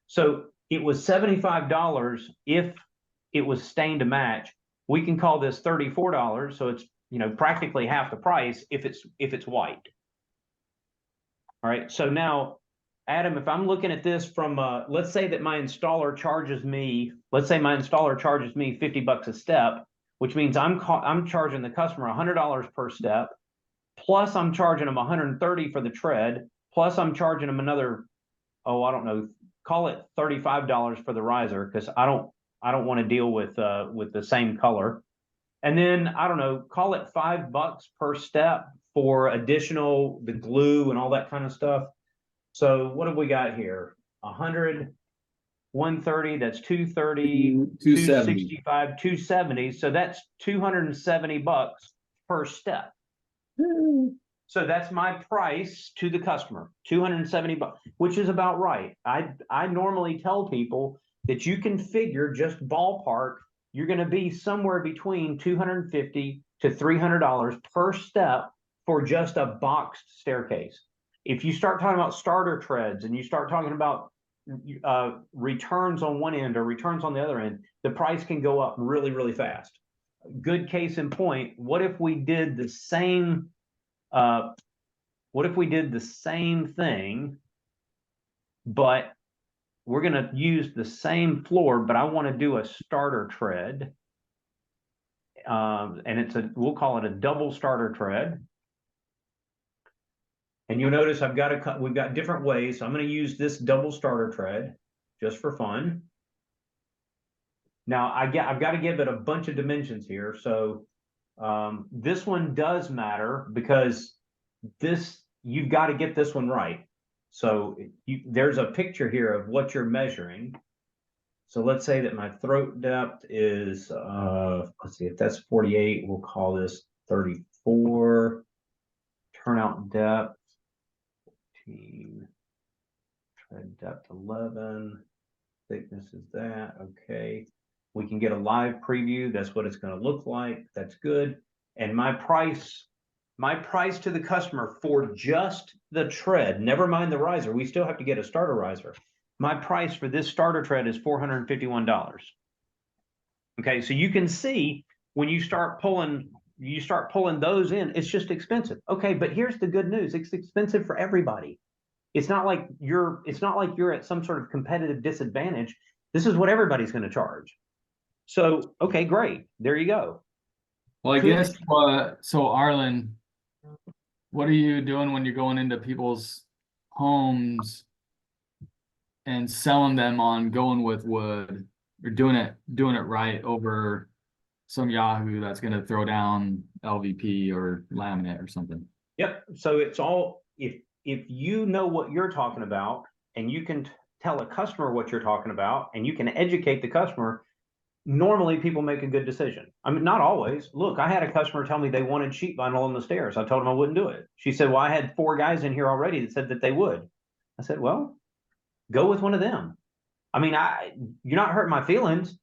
So it was $75 if it was stained to match. We can call this $34, so it's practically half the price if it's white. All right, so now, Adam, if I'm looking at this from let's say that my installer charges me, $50 a step, which means I'm charging the customer $100 per step, plus I'm charging them $130 for the tread, plus I'm charging them another, I don't know, call it $35 for the riser, because I don't want to deal with the same color. And then, I don't know, call it $5 per step for additional, the glue and all that kind of stuff. So what have we got here? 100, 130, that's 230, 265, 270. So that's 270 bucks per step. So that's my price to the customer, 270 bucks, which is about right. I normally tell people that you can figure, just ballpark, you're going to be somewhere between $250 to $300 per step for just a boxed staircase. If you start talking about starter treads and you start talking about returns on one end or returns on the other end, the price can go up really, really fast. Good case in point, what if we did the same thing, but we're going to use the same floor, but I want to do a starter tread. And we'll call it a double starter tread. And you'll notice we've got different ways. So I'm going to use this double starter tread just for fun. Now I've got to give it a bunch of dimensions here. So this one does matter, because you've got to get this one right. So there's a picture here of what you're measuring. So let's say that my throat depth is, let's see, if that's 48, we'll call this 34. Turnout depth, 14. Tread depth, 11. Thickness is that, okay. We can get a live preview. That's what it's going to look like. That's good. And my price to the customer for just the tread, never mind the riser, we still have to get a starter riser. My price for this starter tread is $451. Okay, so you can see when you start pulling those in, it's just expensive. Okay, but here's the good news. It's expensive for everybody. It's not like you're at some sort of competitive disadvantage. This is what everybody's going to charge. So, okay, great. There you go. Well, I guess, so Arlen, what are you doing when you're going into people's homes and selling them on going with wood, or doing it right over some Yahoo that's going to throw down LVP or laminate or something? Yep. So it's all, if you know what you're talking about and you can tell a customer what you're talking about and you can educate the customer, normally people make a good decision. I mean, not always. Look, I had a customer tell me they wanted sheet vinyl on the stairs. I told them I wouldn't do it. She said, well, I had 4 guys in here already that said that they would. I said, well, go with one of them. I mean, you're not hurting my feelings.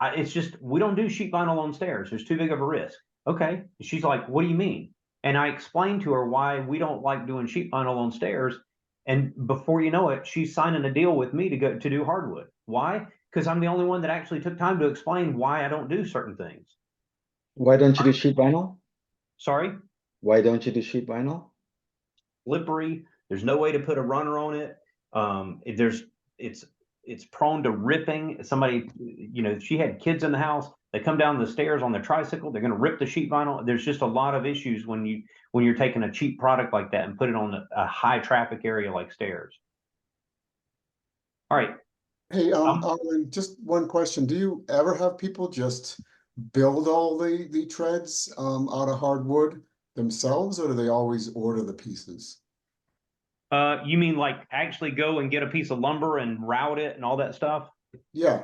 It's just, we don't do sheet vinyl on stairs. There's too big of a risk. Okay. She's like, what do you mean? And I explained to her why we don't like doing sheet vinyl on stairs. And before you know it, she's signing a deal with me to do hardwood. Why? Because I'm the only one that actually took time to explain why I don't do certain things. Why don't you do sheet vinyl? Sorry? Why don't you do sheet vinyl? Slippery. There's no way to put a runner on it. It's prone to ripping. Somebody, she had kids in the house. They come down the stairs on their tricycle. They're going to rip the sheet vinyl. There's just a lot of issues when you're taking a cheap product like that and put it on a high traffic area like stairs. All right. Hey, Arlen, just one question. Do you ever have people just build all the treads out of hardwood themselves, or do they always order the pieces? You mean like actually go and get a piece of lumber and route it and all that stuff? Yeah.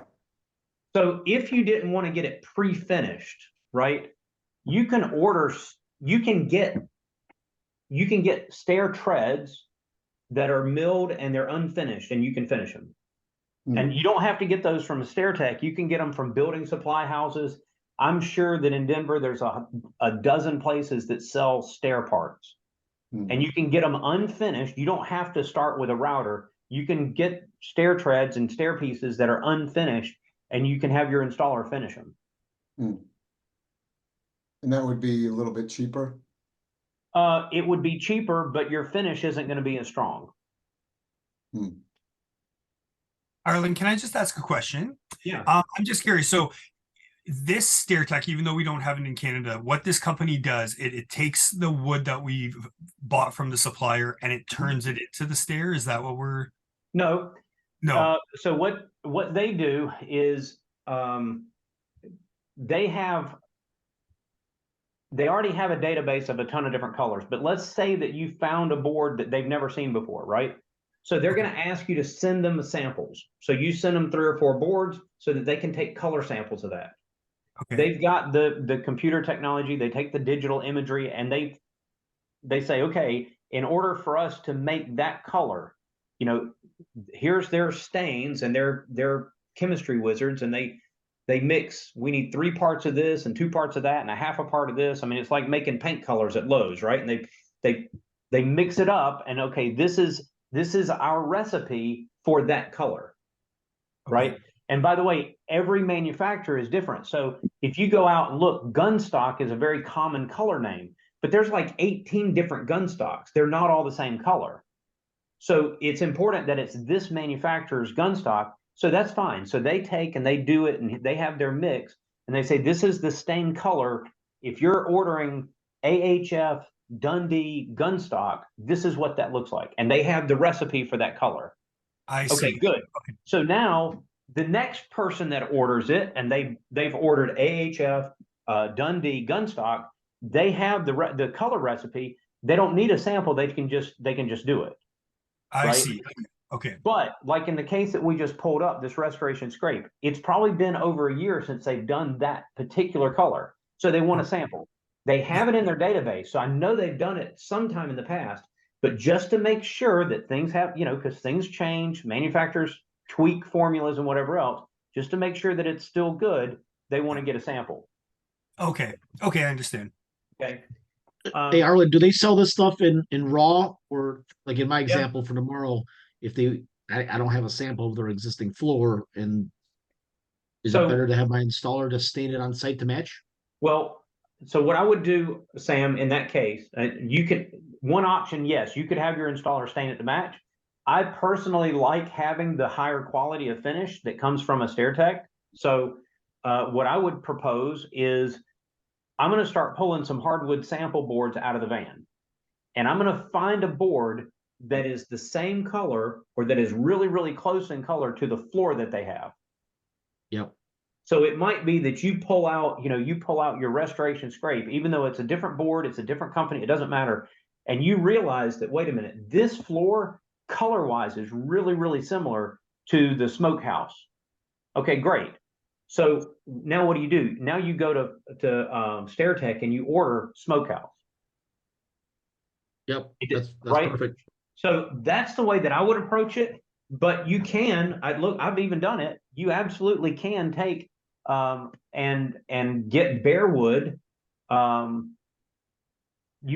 So if you didn't want to get it pre-finished, right, you can get stair treads that are milled and they're unfinished and you can finish them. And you don't have to get those from a stair tech. You can get them from building supply houses. I'm sure that in Denver, there's a dozen places that sell stair parts. And you can get them unfinished. You don't have to start with a router. You can get stair treads and stair pieces that are unfinished, and you can have your installer finish them. And that would be a little bit cheaper? It would be cheaper, but your finish isn't going to be as strong. Arlen, can I just ask a question? Yeah. I'm just curious. So this stair tech, even though we don't have it in Canada, what this company does, it takes the wood that we've bought from the supplier and it turns it into the stair. Is that what we're? No. So what they do is they already have a database of a ton of different colors, but let's say that you found a board that they've never seen before, right? So they're going to ask you to send them samples. So you send them 3 or 4 boards so that they can take color samples of that. Okay. They've got the computer technology. They take the digital imagery and they say, okay, in order for us to make that color, here's their stains and they're chemistry wizards, and they mix. We need 3 parts of this and 2 parts of that and a half a part of this. I mean, it's like making paint colors at Lowe's, right? And they mix it up, and okay, this is our recipe for that color, right? And by the way, every manufacturer is different. So if you go out and look, Gunstock is a very common color name, but there's like 18 different Gunstocks. They're not all the same color. So it's important that it's this manufacturer's Gunstock. So that's fine. So they take and they do it and they have their mix and they say, this is the stain color. If you're ordering AHF Dundee Gunstock, this is what that looks like. And they have the recipe for that color. I see. Okay, good. So now the next person that orders it, and they've ordered AHF Dundee Gunstock, they have the color recipe. They don't need a sample. They can just do it. I see. Okay. But like in the case that we just pulled up, this Restoration Scrape, it's probably been over a year since they've done that particular color. So they want a sample. They have it in their database. So I know they've done it sometime in the past, but just to make sure that things have, because things change, manufacturers tweak formulas and whatever else, just to make sure that it's still good, they want to get a sample. Okay. Okay, I understand. Okay. Hey, Arlen, do they sell this stuff in raw, or like in my example for tomorrow, if I don't have a sample of their existing floor, and Is So- it better to have my installer to stain it on site to match? Well, so what I would do, Sam, in that case, one option, yes, you could have your installer stain it to match. I personally like having the higher quality of finish that comes from a StairTech. So what I would propose is I'm going to start pulling some hardwood sample boards out of the van. And I'm going to find a board that is the same color or that is really, really close in color to the floor that they have. Yep. So it might be that you pull out your restoration scrape, even though it's a different board, it's a different company, it doesn't matter. And you realize that, wait a minute, this floor color-wise is really, really similar to the smokehouse. Okay, great. So now what do? Now you go to StairTech and you order smokehouse. Yep, that's right? perfect. So that's the way that I would approach it. But you can, I've even done it. You absolutely can take and get bare wood. You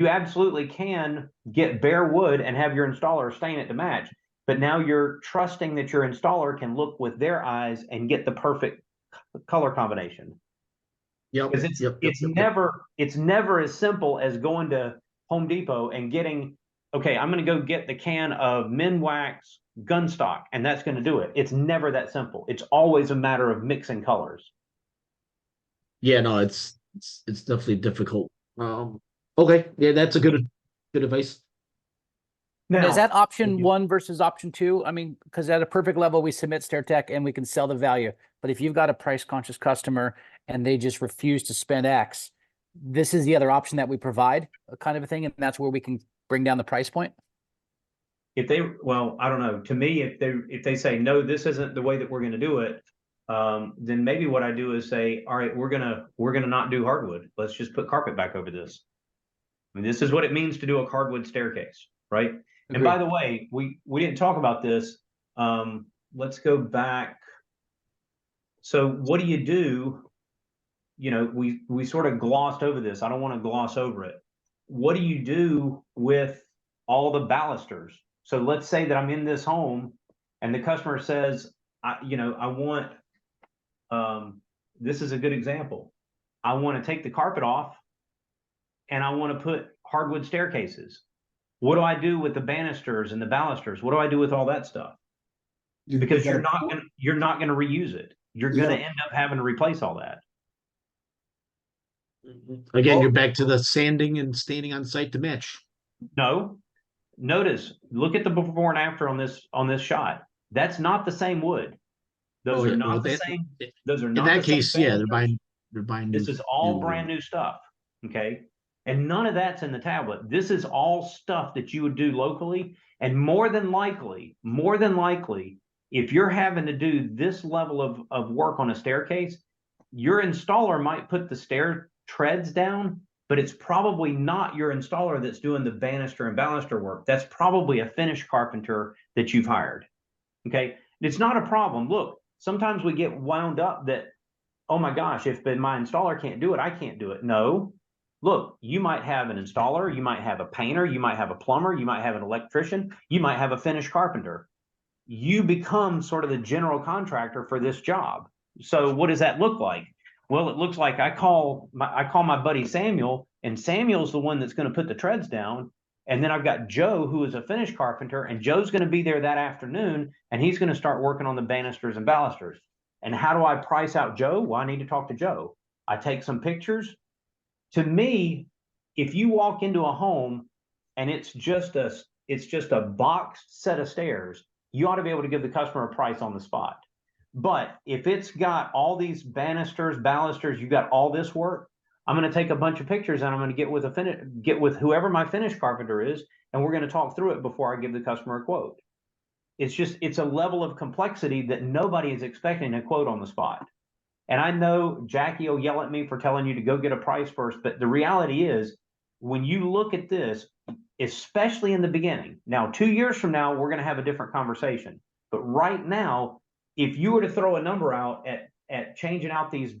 absolutely can get bare wood and have your installer stain it to match. But now you're trusting that your installer can look with their eyes and get the perfect color combination. Yep. Because it's never as simple as going to Home Depot and getting, okay, I'm going to go get the can of Minwax gun stock, and that's going to do it. It's never that simple. It's always a matter of mixing colors. Yeah, no, it's definitely difficult. Okay, yeah, that's a good advice. And Now, is that option 1 versus option 2? I mean, because at a perfect level, we submit StairTech and we can sell the value. But if you've got a price conscious customer and they just refuse to spend X, this is the other option that we provide, kind of a thing, and that's where we can bring down the price point. Well, I don't know. To me, if they say no, this isn't the way that we're going to do it, then maybe what I do is say, all right, we're gonna not do hardwood. Let's just put carpet back over this. I mean, this is what it means to do a hardwood staircase, right? Agreed. And by the way, we didn't talk about this. Let's go back. So what do you do? You know, we sort of glossed over this. I don't want to gloss over it. What do you do with all the balusters? So let's say that I'm in this home and the customer says, I want, this is a good example. I want to take the carpet off and I want to put hardwood staircases. What do I do with the banisters and the balusters? What do I do with all that stuff? Because you're not going to reuse it. You're going to end up having to replace all that. Again, you're back to the sanding and staining on site to match. No, notice, look at the before and after on this shot. That's not the same wood. Those are not the same. Those are not. In that case, yeah, they're buying new. This is all brand new stuff. Okay. And none of that's in the tablet. This is all stuff that you would do locally. And more than likely, if you're having to do this level of work on a staircase, your installer might put the stair treads down, but it's probably not your installer that's doing the banister and baluster work. That's probably a finish carpenter that you've hired. Okay. It's not a problem. Look, sometimes we get wound up that, oh my gosh, if my installer can't do it, I can't do it. No. Look, you might have an installer, you might have a painter, you might have a plumber, you might have an electrician, you might have a finish carpenter. You become sort of the general contractor for this job. So what does that look like? Well, it looks like I call my buddy Samuel, and Samuel's the one that's going to put the treads down. And then I've got Joe, who is a finish carpenter, and Joe's going to be there that afternoon, and he's going to start working on the banisters and balusters. And how do I price out Joe? Well, I need to talk to Joe. I take some pictures. To me, if you walk into a home and it's just a boxed set of stairs, you ought to be able to give the customer a price on the spot. But if it's got all these banisters, balusters, you've got all this work, I'm going to take a bunch of pictures and I'm going to get with whoever my finish carpenter is, and we're going to talk through it before I give the customer a quote. It's a level of complexity that nobody is expecting a quote on the spot. And I know Jackie will yell at me for telling you to go get a price first, but the reality is, when you look at this, especially in the beginning, now 2 years from now, we're going to have a different conversation. But right now, if you were to throw a number out at changing out these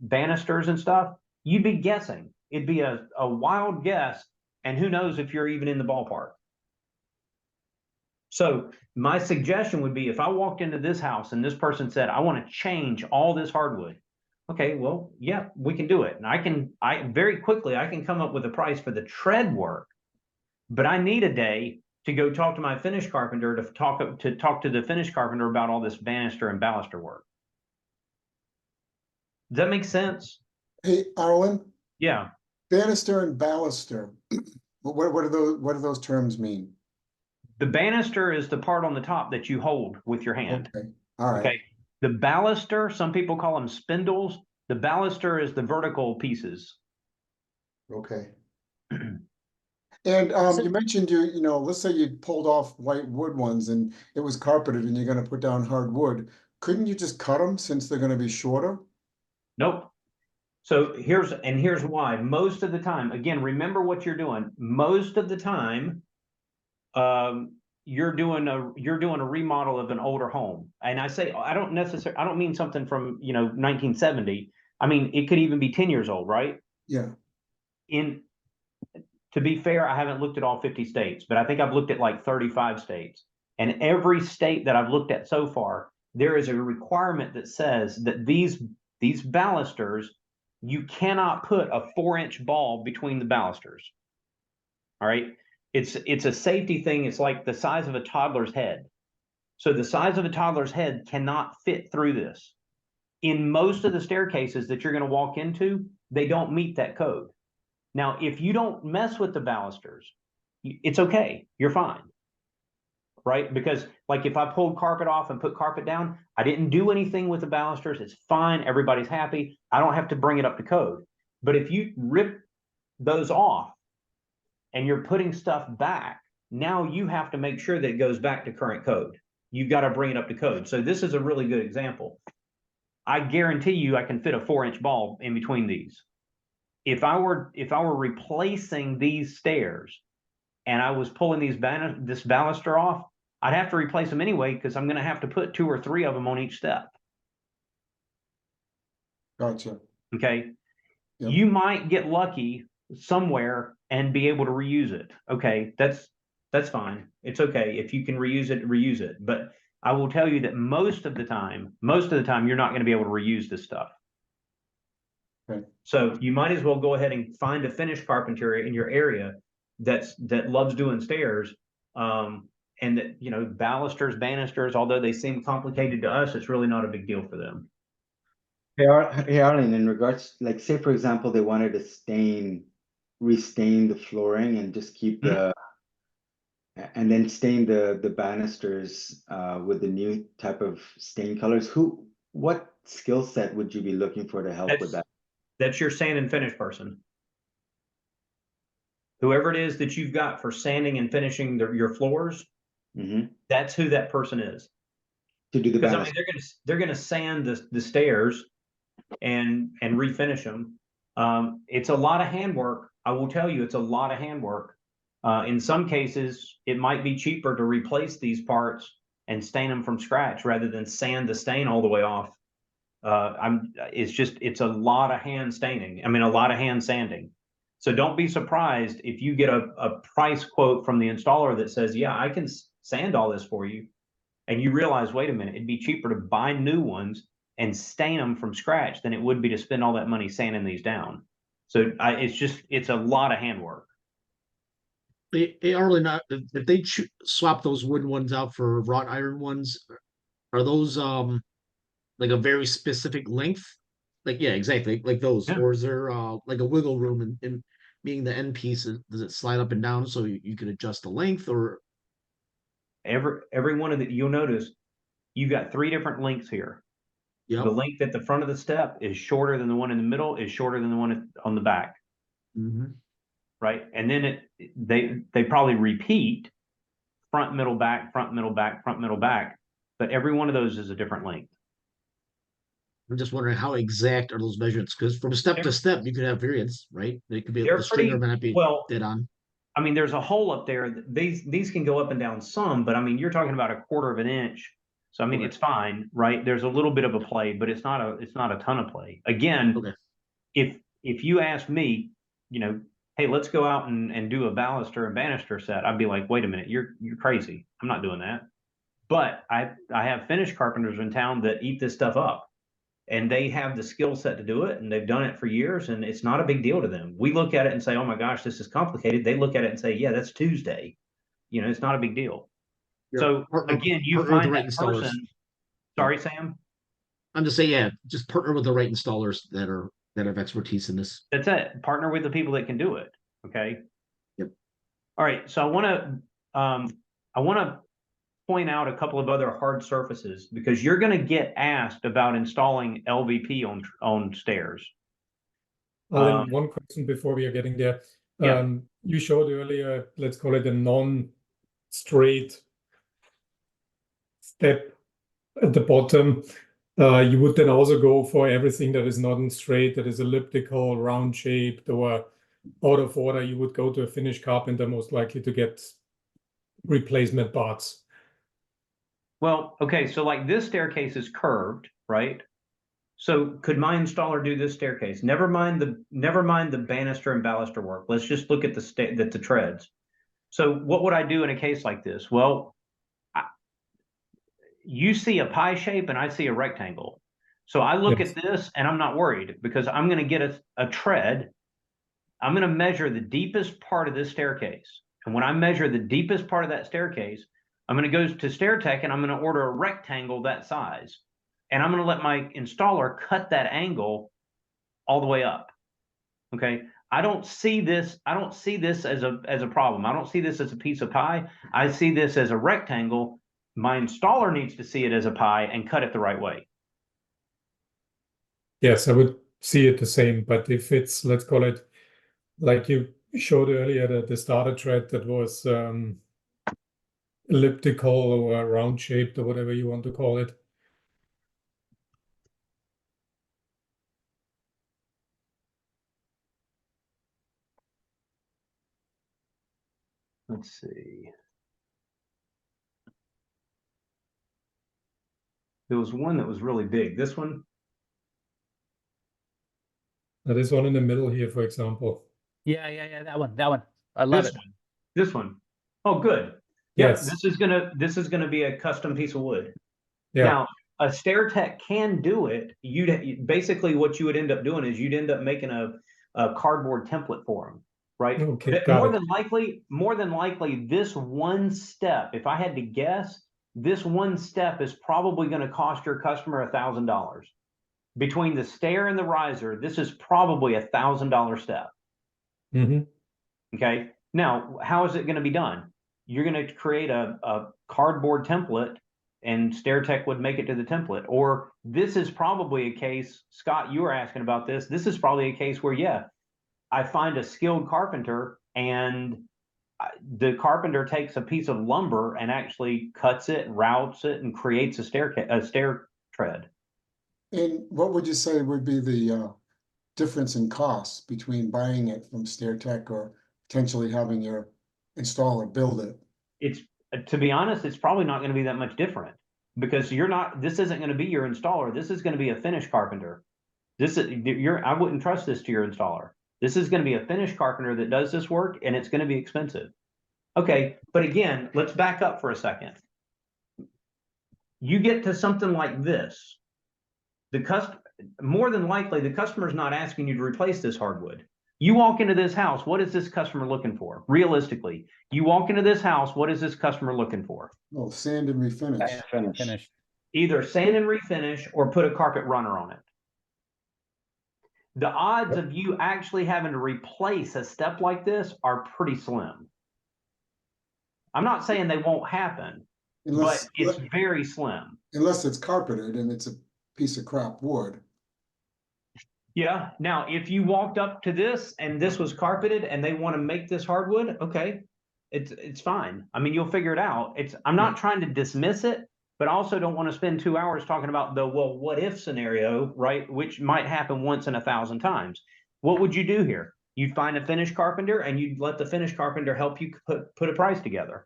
banisters and stuff, you'd be guessing. It'd be a wild guess, and who knows if you're even in the ballpark. So my suggestion would be if I walked into this house and this person said, I want to change all this hardwood. Okay, well, yeah, we can do it. And I very quickly, I can come up with a price for the tread work, but I need a day to go talk to my finish carpenter to talk to the finish carpenter about all this banister and baluster work. Does that make sense? Hey, Arlen, Yeah. banister and baluster, what do those terms mean? The banister is the part on the top that you hold with your hand. Okay, all right. Okay. The baluster, some people call them spindles. The baluster is the vertical pieces. Okay. And you mentioned you know, let's say you pulled off white wood ones and it was carpeted and you're gonna put down hardwood. Couldn't you just cut them since they're gonna be shorter? Nope. So here's why. Most of the time, again, remember what you're doing. Most of the time, you're doing a remodel of an older home. And I say, I don't mean something from, 1970. I mean, it could even be 10 years old, right? Yeah. To be fair, I haven't looked at all 50 states, but I think I've looked at like 35 states. And every state that I've looked at so far, there is a requirement that says that these balusters, you cannot put a 4-inch ball between the balusters. All right. It's a safety thing. It's like the size of a toddler's head. So the size of a toddler's head cannot fit through this. In most of the staircases that you're going to walk into, they don't meet that code. Now, if you don't mess with the balusters, it's okay. You're fine. Right? Because like if I pulled carpet off and put carpet down, I didn't do anything with the balusters. It's fine. Everybody's happy. I don't have to bring it up to code. But if you rip those off and you're putting stuff back, now you have to make sure that it goes back to current code. You've got to bring it up to code. So this is a really good example. I guarantee you I can fit a 4-inch ball in between these. If I were replacing these stairs and I was pulling this baluster off, I'd have to replace them anyway because I'm going to have to put 2 or 3 of them on each step. Gotcha. Okay. Yep. You might get lucky somewhere and be able to reuse it. Okay. That's fine. It's okay. If you can reuse it. But I will tell you that most of the time, you're not going to be able to reuse this stuff. Okay. So you might as well go ahead and find a finish carpenter in your area that loves doing stairs. And that, balusters, banisters, although they seem complicated to us, it's really not a big deal for them. Hey, Arlen, in regards, like, say, for example, they wanted to restain the flooring and just keep and then stain the banisters with the new type of stain colors. What skill set would you be looking for to help with that? That's your sand and finish person. Whoever it is that you've got for sanding and finishing your floors, that's who that person is. To do the because I mean, they're gonna sand the stairs and refinish them. It's a lot of handwork. I will tell you, it's a lot of handwork. In some cases, it might be cheaper to replace these parts and stain them from scratch rather than sand the stain all the way off. It's a lot of hand staining. I mean, a lot of hand sanding. So don't be surprised if you get a price quote from the installer that says, yeah, I can sand all this for you. And you realize, wait a minute, it'd be cheaper to buy new ones and stain them from scratch than it would be to spend all that money sanding these down. So it's a lot of handwork. Hey, Arlen, if they swap those wooden ones out for wrought iron ones, are those like a very specific length? Like, yeah, exactly, like those. Yeah. Or is there like a wiggle room in being the end piece? Does it slide up and down so you can adjust the length? Or every one of the, you'll notice you've got 3 different lengths here. Yep. The length at the front of the step is shorter than the one in the middle, is shorter than the one on the back. Right. And then they probably repeat front, middle, back, front, middle, back, front, middle, back. But every one of those is a different length. I'm just wondering how exact are those measurements? Because from step to step, you could have variance, right? They could be the stringer might not be dead on. I mean, there's a hole up there. These can go up and down some, but I mean, you're talking about 1/4 of an inch. So I mean, it's fine, right? There's a little bit of a play, but it's not a ton of play. Again, if you ask me, hey, let's go out and do a baluster and banister set, I'd be like, wait a minute, you're crazy. I'm not doing that. But I have finish carpenters in town that eat this stuff up, and they have the skill set to do it, and they've done it for years, and it's not a big deal to them. We look at it and say, oh my gosh, this is complicated. They look at it and say, yeah, that's Tuesday. You know, it's not a big deal. So again, you partner with the find right that installers. person. Sorry, Sam. I'm just saying, yeah, just partner with the right installers that have expertise in this. That's it. Partner with the people that can do it. Okay. Yep. All right. So I want to point out a couple of other hard surfaces, because you're going to get asked about installing LVP on stairs. Alan, one question before we are getting there. Yeah. You showed earlier, let's call it a non-straight step at the bottom. You would then also go for everything that is not in straight, that is elliptical, round shaped, or out of order. You would go to a finish carpenter, most likely to get replacement parts. Well, okay, so like this staircase is curved, right? So could my installer do this staircase? Never mind the banister and baluster work. Let's just look at the treads. So what would I do in a case like this? Well, you see a pie shape and I see a rectangle. So I look at this and I'm not worried, because I'm going to get a tread. I'm going to measure the deepest part of this staircase. And when I measure the deepest part of that staircase, I'm going to go to StairTech and I'm going to order a rectangle that size. And I'm going to let my installer cut that angle all the way up. Okay. I don't see this as a problem. I don't see this as a piece of pie. I see this as a rectangle. My installer needs to see it as a pie and cut it the right way. Yes, I would see it the same. But if it's, let's call it, like you showed earlier, the starter tread that was elliptical or round shaped or whatever you want to call it. Let's see. There was one that was really big. This one? Now, this one in the middle here, for example. Yeah, that one. I love it. This one. Oh, good. Yes. Yeah, this is gonna be a custom piece of wood. Yeah. Now, a StairTech can do it. Basically what you would end up doing is you'd end up making a cardboard template for them, right? Okay, But got more than likely, this one step, if I had to guess, this one step is probably going to cost your customer $1,000. Between the stair and the riser, this is probably $1,000 step. Mm-hmm. Okay. Now, how is it going to be done? You're going to create a cardboard template, and StairTech would make it to the template. Or this is probably a case, Scott, you were asking about this. This is probably a case where, yeah, I find a skilled carpenter, and the carpenter takes a piece of lumber and actually cuts it, routes it, and creates a stair tread. And what would you say would be the difference in costs between buying it from StairTech or potentially having your installer build it? It's, to be honest, it's probably not going to be that much different, because this isn't going to be your installer. This is going to be a finish carpenter. I wouldn't trust this to your installer. This is going to be a finish carpenter that does this work, and it's going to be expensive. Okay, but again, let's back up for a second. You get to something like this. More than likely, the customer's not asking you to replace this hardwood. You walk into this house, what is this customer looking for? Realistically, you walk into this house, what is this customer looking for? Oh, sand and refinish. Finish. Either sand and refinish or put a carpet runner on it. The odds of you actually having to replace a step like this are pretty slim. I'm not saying they won't happen, but it's very slim. Unless it's carpeted and it's a piece of crap wood. Yeah. Now, if you walked up to this and this was carpeted and they want to make this hardwood, okay, it's fine. I mean, you'll figure it out. I'm not trying to dismiss it, but I also don't want to spend 2 hours talking about the, well, what if scenario, right? Which might happen once in 1,000 times. What would you do here? You'd find a finish carpenter and you'd let the finish carpenter help you put a price together.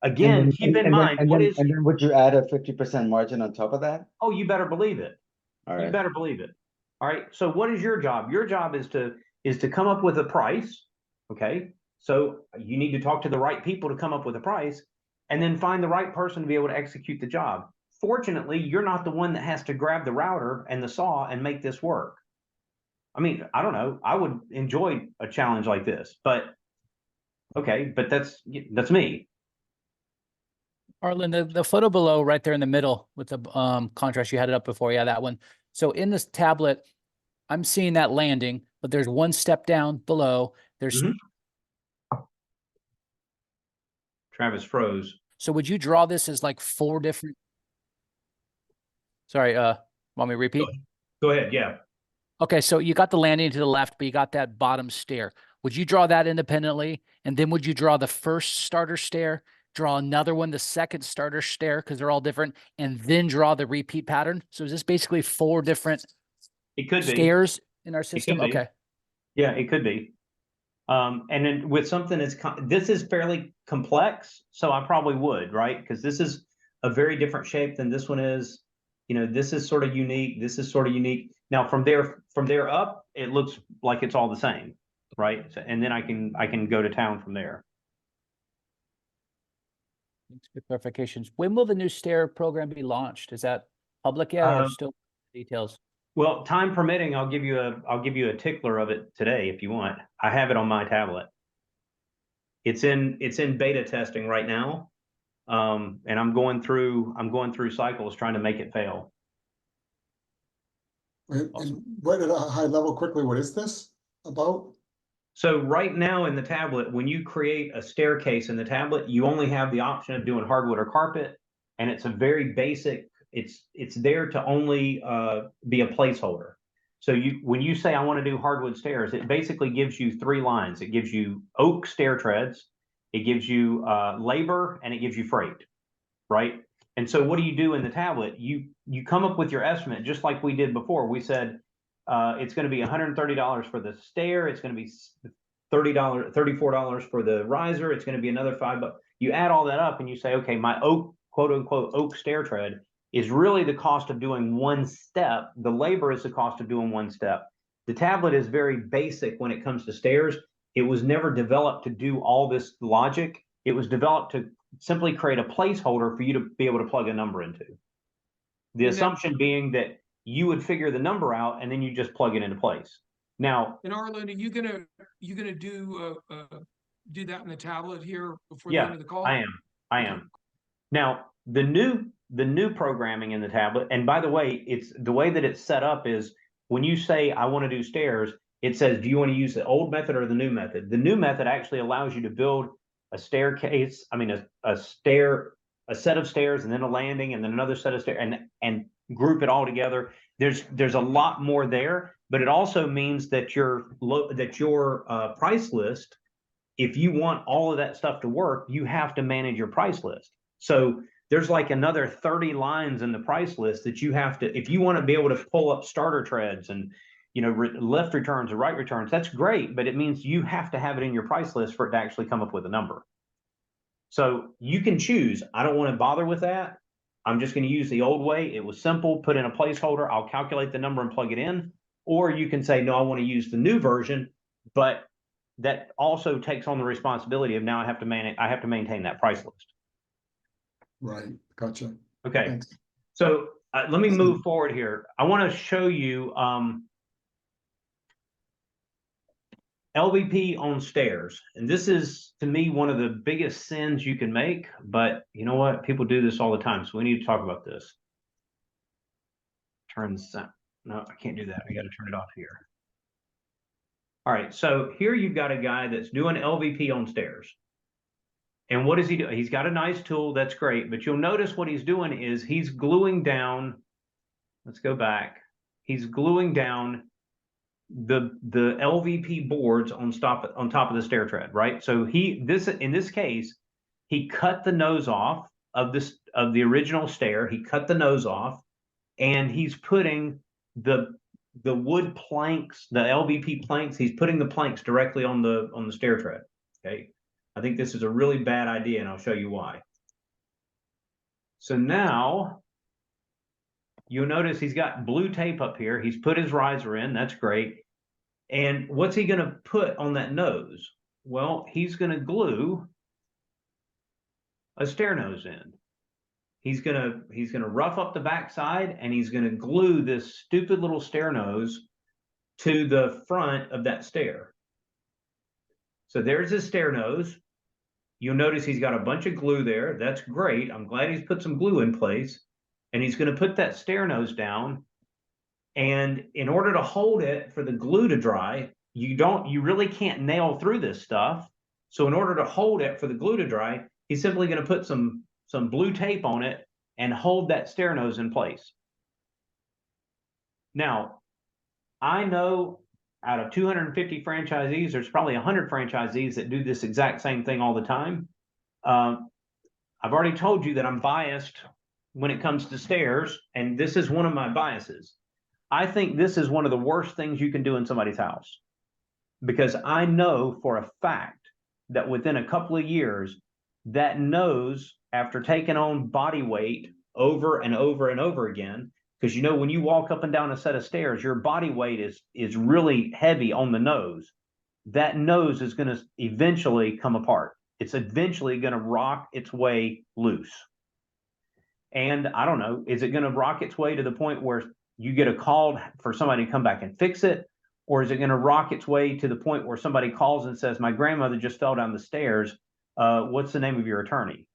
Again, keep in mind, and then would you add a 50% margin on top of that? Oh, you better believe it. All right. You better believe it. All right. So what is your job? Your job is to come up with a price. Okay. So you need to talk to the right people to come up with a price. and then find the right person to be able to execute the job. Fortunately, you're not the one that has to grab the router and the saw and make this work. I mean, I don't know. I would enjoy a challenge like this, but okay, but that's me. Arlen, the photo below right there in the middle with the contrast, you had it up before. Yeah, that one. So in this tablet, I'm seeing that landing, but there's one step down below. There's Travis froze. So would you draw this as like 4 different? Sorry, want me to repeat? Go ahead, yeah. Okay, so you got the landing to the left, but you got that bottom stair. Would you draw that independently? And then would you draw the first starter stair, draw another one, the second starter stair, because they're all different, and then draw the repeat pattern? So is this basically 4 different stairs in our system? Okay. Yeah, it could be. And then with something that's, this is fairly complex, so I probably would, right? Because this is a very different shape than this one is. You know, this is sort of unique. This is sort of unique. Now from there up, it looks like it's all the same, right? So, and then I can go to town from there. Thanks for clarifications. When will the new stair program be launched? Is that public yet or still details? Well, time permitting, I'll give you a tickler of it today if you want. I have it on my tablet. It's in beta testing right now. And I'm going through cycles trying to make it fail. And what at a high level quickly, what is this about? So right now in the tablet, when you create a staircase in the tablet, you only have the option of doing hardwood or carpet, and it's a very basic. It's there to only be a placeholder. So when you say I want to do hardwood stairs, it basically gives you 3 lines. It gives you oak stair treads, it gives you labor, and it gives you freight, right? And so what do you do in the tablet? You come up with your estimate just like we did before. We said it's going to be $130 for the stair. It's going to be $34 for the riser. It's going to be another $5. You add all that up and you say, okay, my oak, quote unquote, oak stair tread is really the cost of doing 1 step. The labor is the cost of doing 1 step. The tablet is very basic when it comes to stairs. It was never developed to do all this logic. It was developed to simply create a placeholder for you to be able to plug a number into. The assumption being that you would figure the number out and then you just plug it into place. Now, and Arlen, are you gonna do that in the tablet here before the yeah, end of the call? I am. Now, the new programming in the tablet, and by the way, it's the way that it's set up is when you say I want to do stairs, it says, do you want to use the old method or the new method? The new method actually allows you to build a staircase, a set of stairs, and then a landing, and then another set of stairs, and group it all together. There's a lot more there, but it also means that your price list, if you want all of that stuff to work, you have to manage your price list. So there's like another 30 lines in the price list that you have to, if you want to be able to pull up starter treads and left returns or right returns, that's great, but it means you have to have it in your price list for it to actually come up with a number. So you can choose, I don't want to bother with that. I'm just going to use the old way. It was simple, put in a placeholder, I'll calculate the number and plug it in. Or you can say, no, I want to use the new version, but that also takes on the responsibility of now I have to maintain that price list. Right, gotcha. Okay, Thanks. so let me move forward here. I want to show you LVP on stairs. And this is, to me, one of the biggest sins you can make, but you know what? People do this all the time, so we need to talk about this. Turn this on. No, I can't do that. I got to turn it off here. All right, so here you've got a guy that's doing LVP on stairs. And what does he do? He's got a nice tool, that's great, but you'll notice what he's doing is he's gluing down, let's go back. He's gluing down the LVP boards on top of the stair tread, right? So in this case, he cut the nose off of the original stair. He cut the nose off, and he's putting the wood planks, the LVP planks. He's putting the planks directly on the stair tread. Okay, I think this is a really bad idea, and I'll show you why. So now you'll notice he's got blue tape up here. He's put his riser in. That's great. And what's he going to put on that nose? Well, he's going to glue a stair nose in. He's gonna rough up the backside, and he's gonna glue this stupid little stair nose to the front of that stair. So there's his stair nose. You'll notice he's got a bunch of glue there. That's great. I'm glad he's put some glue in place. And he's going to put that stair nose down. And in order to hold it for the glue to dry, you really can't nail through this stuff. So in order to hold it for the glue to dry, he's simply going to put some blue tape on it and hold that stair nose in place. Now, I know out of 250 franchisees, there's probably 100 franchisees that do this exact same thing all the time. I've already told you that I'm biased when it comes to stairs, and this is one of my biases. I think this is one of the worst things you can do in somebody's house, because I know for a fact that within a couple of years, that nose, after taking on body weight over and over and over again, because you know, when you walk up and down a set of stairs, your body weight is really heavy on the nose. That nose is going to eventually come apart. It's eventually going to rock its way loose. And I don't know, is it going to rock its way to the point where you get a call for somebody to come back and fix it? Or is it going to rock its way to the point where somebody calls and says, my grandmother just fell down the stairs. What's the name of your attorney?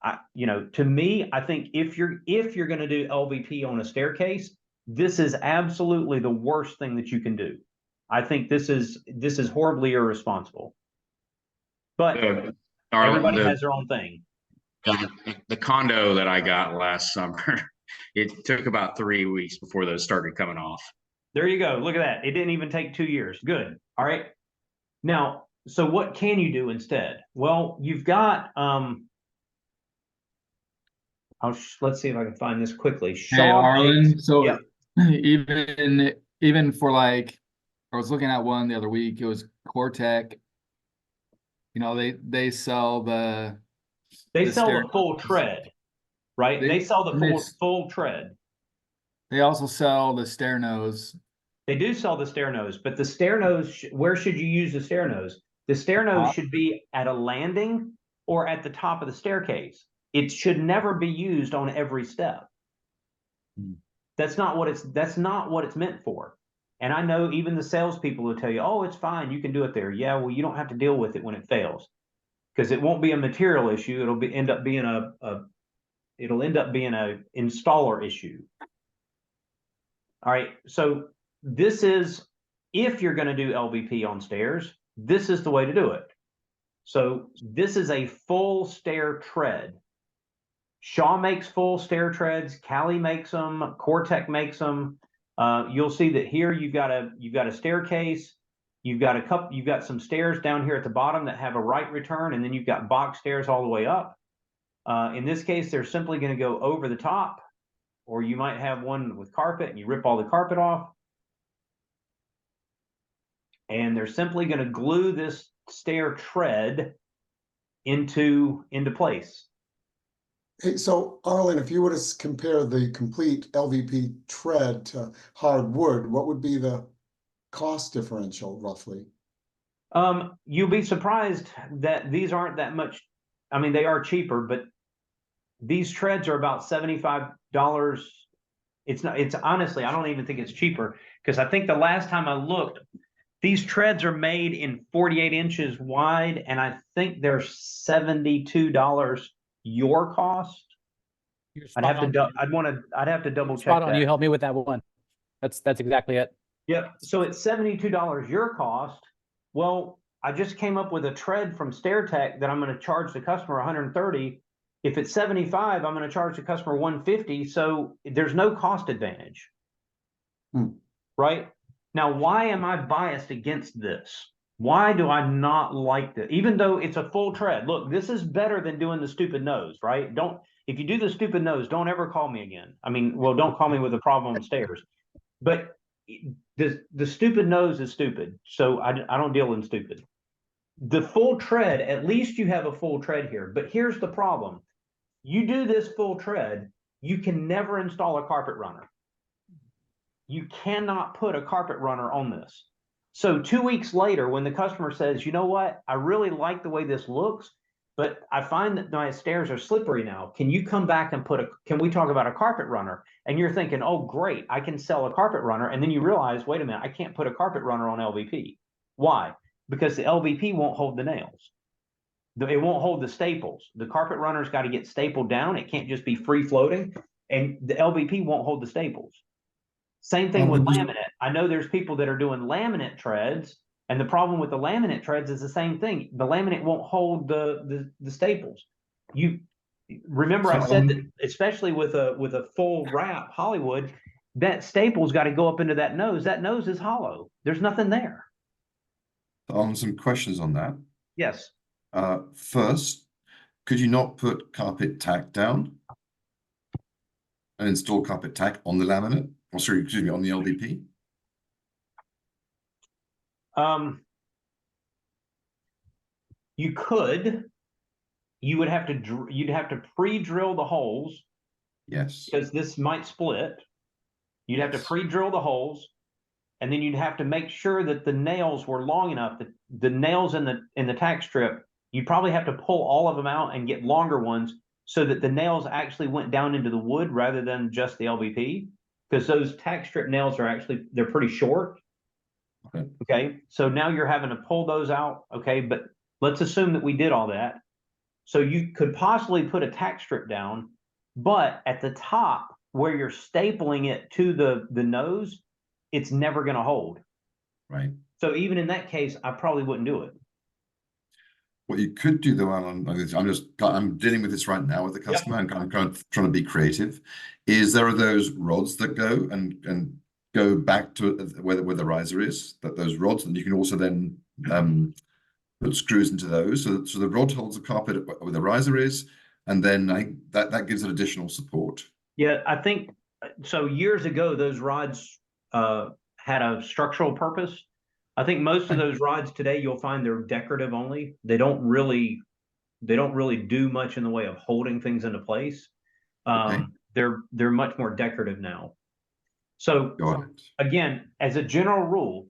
To me, I think if you're going to do LVP on a staircase, this is absolutely the worst thing that you can do. I think this is horribly irresponsible. But everybody has their own thing. The condo that I got last summer, it took about 3 weeks before those started coming off. There you go. Look at that. It didn't even take 2 years. Good. All right. Now, so what can you do instead? Well, you've got let's see if I can find this quickly. Hey, Arlen, so yeah. even for like, I was looking at one the other week, it was Cortec. They sell the full tread, right? They sell the full tread. They also sell the stair nose. They do sell the stair nose, but the stair nose, where should you use the stair nose? The stair nose should be at a landing or at the top of the staircase. It should never be used on every step. That's not what it's meant for. And I know even the salespeople will tell you, oh, it's fine, you can do it there. Yeah, well, you don't have to deal with it when it fails, because it won't be a material issue. It'll end up being a installer issue. All right, so this is, if you're going to do LVP on stairs, this is the way to do it. So this is a full stair tread. Shaw makes full stair treads. Cali makes them. Cortec makes them. You'll see that here you've got a staircase. You've got some stairs down here at the bottom that have a right return, and then you've got box stairs all the way up. In this case, they're simply going to go over the top, or you might have one with carpet and you rip all the carpet off. And they're simply going to glue this stair tread into place. Hey, so Arlen, if you were to compare the complete LVP tread to hardwood, what would be the cost differential roughly? You'll be surprised that these aren't that much. I mean, they are cheaper, but these treads are about $75. It's honestly, I don't even think it's cheaper, because I think the last time I looked, these treads are made in 48 inches wide, and I think they're $72 your cost. I'd have to double check Spot on. that. You help me with that one. That's exactly it. Yep. So it's $72 your cost. Well, I just came up with a tread from StairTech that I'm going to charge the customer $130. If it's $75, I'm going to charge the customer $150. So there's no cost advantage. Right? Now, why am I biased against this? Why do I not like this? Even though it's a full tread. Look, this is better than doing the stupid nose, right? If you do the stupid nose, don't ever call me again. I mean, well, don't call me with a problem on stairs. But the stupid nose is stupid. So I don't deal in stupid. The full tread, at least you have a full tread here. But here's the problem. You do this full tread, you can never install a carpet runner. You cannot put a carpet runner on this. So 2 weeks later, when the customer says, you know what, I really like the way this looks, but I find that my stairs are slippery now. Can you come back and can we talk about a carpet runner? And you're thinking, oh, great, I can sell a carpet runner. And then you realize, wait a minute, I can't put a carpet runner on LVP. Why? Because the LVP won't hold the nails. It won't hold the staples. The carpet runner's got to get stapled down. It can't just be free floating. And the LVP won't hold the staples. Same thing with laminate. I know there's people that are doing laminate treads, and the problem with the laminate treads is the same thing. The laminate won't hold the staples. You remember I said that, especially with a full wrap Hollywood, that staple's got to go up into that nose. That nose is hollow. There's nothing there. Some questions on that. Yes. First, could you not put carpet tack down and install carpet tack on the laminate? Or sorry, excuse me, on the LVP? You could. You would have to. You'd have to pre-drill the holes. Yes. Because this might split. You'd have to pre-drill the holes, and then you'd have to make sure that the nails were long enough. That the nails in the tack strip, you probably have to pull all of them out and get longer ones so that the nails actually went down into the wood rather than just the LVP. Because those tack strip nails are actually, they're pretty short. Okay. So now you're having to pull those out. Okay. But let's assume that we did all that. So you could possibly put a tack strip down, but at the top where you're stapling it to the nose, it's never going to hold. Right. So even in that case, I probably wouldn't do it. What you could do though, Alan, I'm dealing with this right now with the customer. Yep. I'm kind of trying to be creative. Is there are those rods that go and go back to where the riser is, that those rods, and you can also then put screws into those. So the rod holds the carpet where the riser is, and then that gives it additional support. Yeah, I think so. Years ago, those rods had a structural purpose. I think most of those rods today, you'll find they're decorative only. They don't really do much in the way of holding things into place. Okay. They're much more decorative now. So again, as a general rule,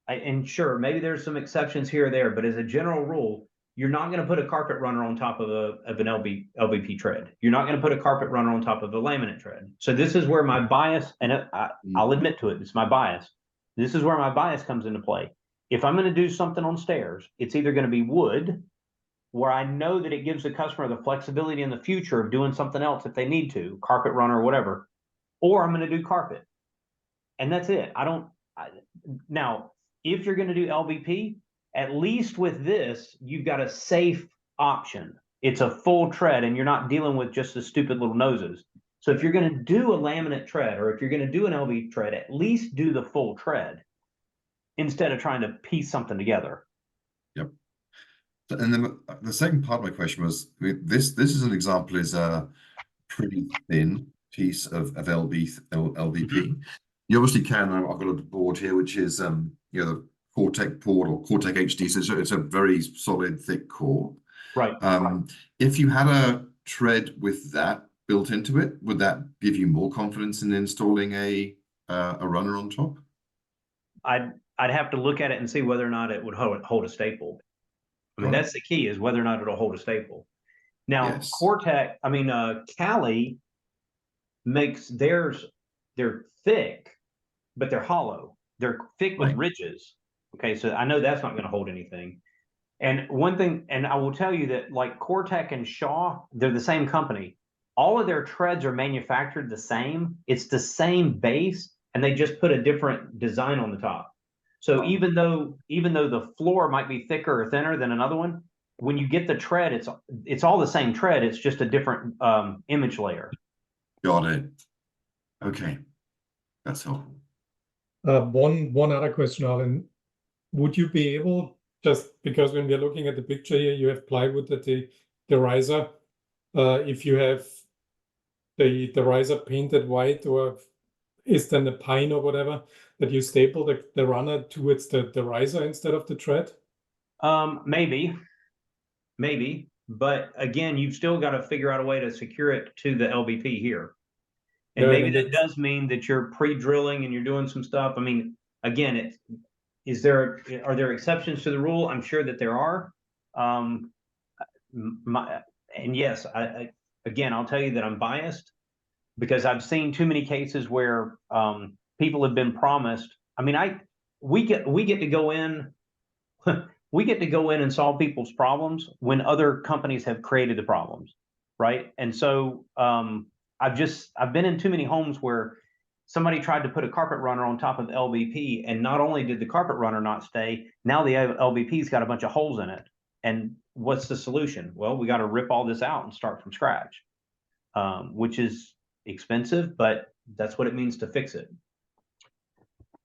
and sure, maybe there's some exceptions here or there, but as a general rule, you're not going to put a carpet runner on top of an LVP tread. You're not going to put a carpet runner on top of a laminate tread. So this is where my bias, and I'll admit to it, it's my bias. This is where my bias comes into play. If I'm going to do something on stairs, it's either going to be wood, where I know that it gives the customer the flexibility in the future of doing something else if they need to, carpet runner or whatever, or I'm going to do carpet. And that's it. Now, if you're going to do LVP, at least with this, you've got a safe option. It's a full tread and you're not dealing with just the stupid little noses. So if you're going to do a laminate tread, or if you're going to do an LV tread, at least do the full tread instead of trying to piece something together. Yep. And then the second part of my question was, this is an example, is a pretty thin piece of LVP. You obviously can, I've got a board here, which is the Cortec board or Cortec HD. So it's a very solid, thick core. Right. If you had a tread with that built into it, would that give you more confidence in installing a runner on top? I'd have to look at it and see whether or not it would hold a staple. I mean, that's the key, is whether or not it'll hold a staple. Now, yes. Cortec, Cali makes theirs, they're thick, but they're hollow. They're thick with ridges. Okay, so I know that's not going to hold anything. And one thing, and I will tell you that like Cortec and Shaw, they're the same company. All of their treads are manufactured the same. It's the same base, and they just put a different design on the top. So even though the floor might be thicker or thinner than another one, when you get the tread, it's all the same tread. It's just a different image layer. Got it. Okay, that's helpful. One other question, Alan. Would you be able, just because when we're looking at the picture here, you have plywood at the riser. If you have the riser painted white, or is then the pine or whatever, that you staple the runner towards the riser instead of the tread? Maybe. But again, you've still got to figure out a way to secure it to the LVP here. And maybe that does mean that you're pre-drilling and you're doing some stuff. I mean, again, are there exceptions to the rule? I'm sure that there are. and yes, again, I'll tell you that I'm biased because I've seen too many cases where people have been promised. I mean, we get to go in, we get to go in and solve people's problems when other companies have created the problems, right? And so I've been in too many homes where somebody tried to put a carpet runner on top of LVP, and not only did the carpet runner not stay, now the LVP's got a bunch of holes in it. And what's the solution? Well, we got to rip all this out and start from scratch, which is expensive, but that's what it means to fix it.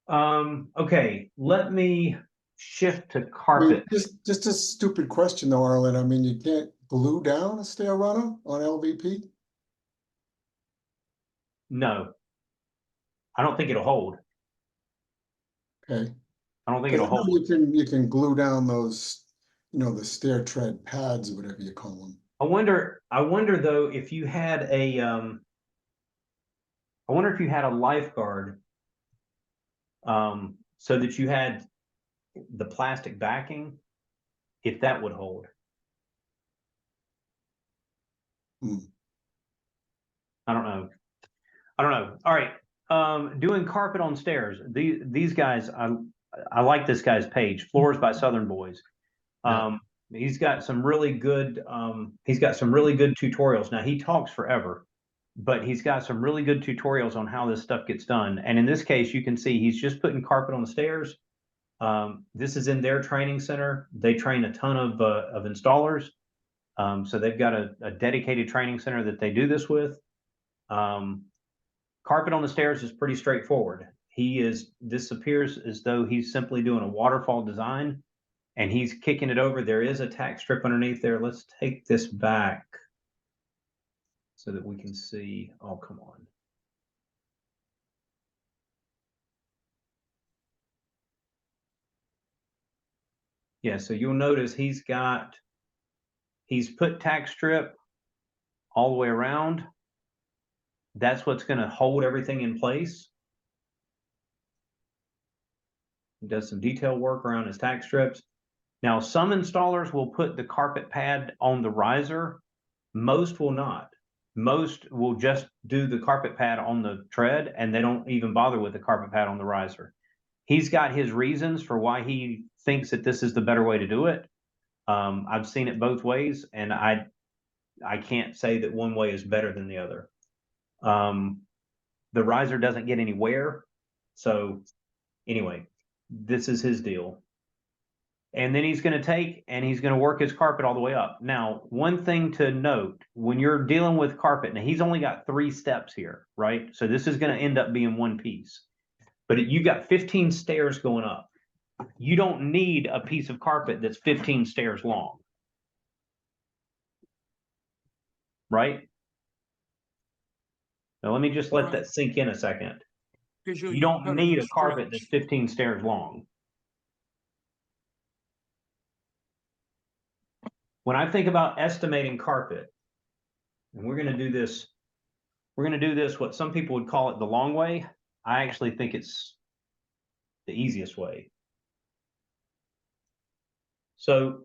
Okay, let me shift to carpet. Just a stupid question though, Arlen. I mean, you can't glue down a stair runner on LVP? No, I don't think it'll hold. Okay. I don't think it'll hold. You can glue down those, the stair tread pads or whatever you call them. I wonder though if you had a I wonder if you had a lifeguard so that you had the plastic backing, if that would hold. I don't know. All right. Doing carpet on stairs. These guys, I like this guy's page, Floors by Southern Boys. He's got some really good tutorials. Now he talks forever, but he's got some really good tutorials on how this stuff gets done. And in this case, you can see he's just putting carpet on the stairs. This is in their training center. They train a ton of installers. So they've got a dedicated training center that they do this with. Carpet on the stairs is pretty straightforward. This appears as though he's simply doing a waterfall design and he's kicking it over. There is a tack strip underneath there. Let's take this back so that we can see. Oh, come on. Yeah, so you'll notice he's put tack strip all the way around. That's what's going to hold everything in place. He does some detail work around his tack strips. Now, some installers will put the carpet pad on the riser. Most will not. Most will just do the carpet pad on the tread, and they don't even bother with the carpet pad on the riser. He's got his reasons for why he thinks that this is the better way to do it. I've seen it both ways, and I can't say that one way is better than the other. The riser doesn't get any wear. So anyway, this is his deal. And then he's going to take and he's going to work his carpet all the way up. Now, one thing to note, when you're dealing with carpet, now he's only got 3 steps here, right? So this is going to end up being one piece. But you've got 15 stairs going up. You don't need a piece of carpet that's 15 stairs long. Right? Now, let me just let that sink in a second. You don't need a carpet that's 15 stairs long. When I think about estimating carpet, and we're going to do this what some people would call it the long way. I actually think it's the easiest way. So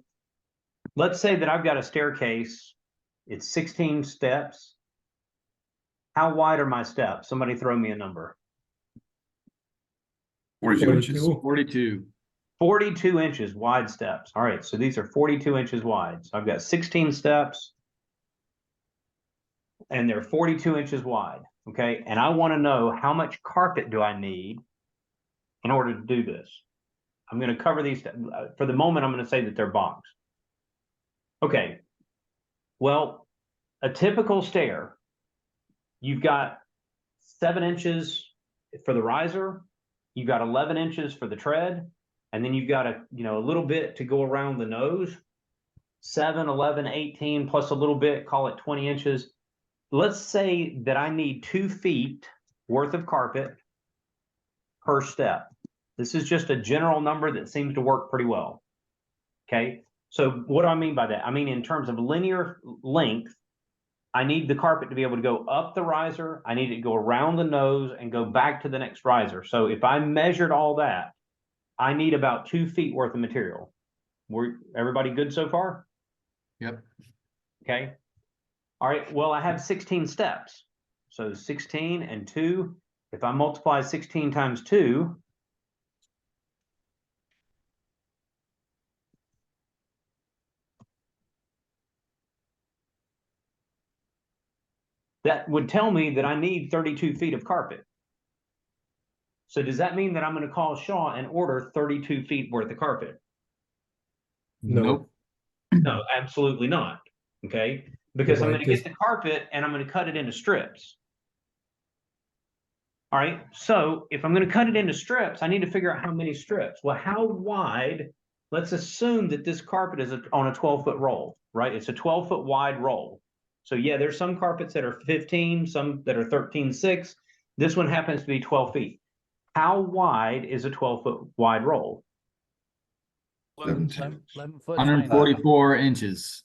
let's say that I've got a staircase. It's 16 steps. How wide are my steps? Somebody throw me a number. 42 inches. 42 inches wide steps. All right, so these are 42 inches wide. So I've got 16 steps, and they're 42 inches wide, okay? And I want to know how much carpet do I need in order to do this. I'm going to cover these. For the moment, I'm going to say that they're boxed. Okay, well, a typical stair, you've got 7 inches for the riser, you've got 11 inches for the tread, and then you've got a little bit to go around the nose. 7, 11, 18 plus a little bit, call it 20 inches. Let's say that I need 2 feet worth of carpet per step. This is just a general number that seems to work pretty well. Okay, so what do I mean by that? I mean, in terms of linear length, I need the carpet to be able to go up the riser. I need it to go around the nose and go back to the next riser. So if I measured all that, I need about 2 feet worth of material. Everybody good so far? Yep. Okay. All right. Well, I have 16 steps. So 16 and 2. If I multiply 16 times 2, that would tell me that I need 32 feet of carpet. So does that mean that I'm going to call Shaw and order 32 feet worth of carpet? Nope. No, absolutely not. Okay. Because I'm Right, going to get the carpet and I'm going to cut it into strips. All right. So if I'm going to cut it into strips, I need to figure out how many strips. Well, how wide? Let's assume that this carpet is on a 12-foot roll, right? It's a 12-foot wide roll. So yeah, there's some carpets that are 15, some that are 13.6. This one happens to be 12 feet. How wide is a 12-foot wide roll? 11 foot. 144 inches.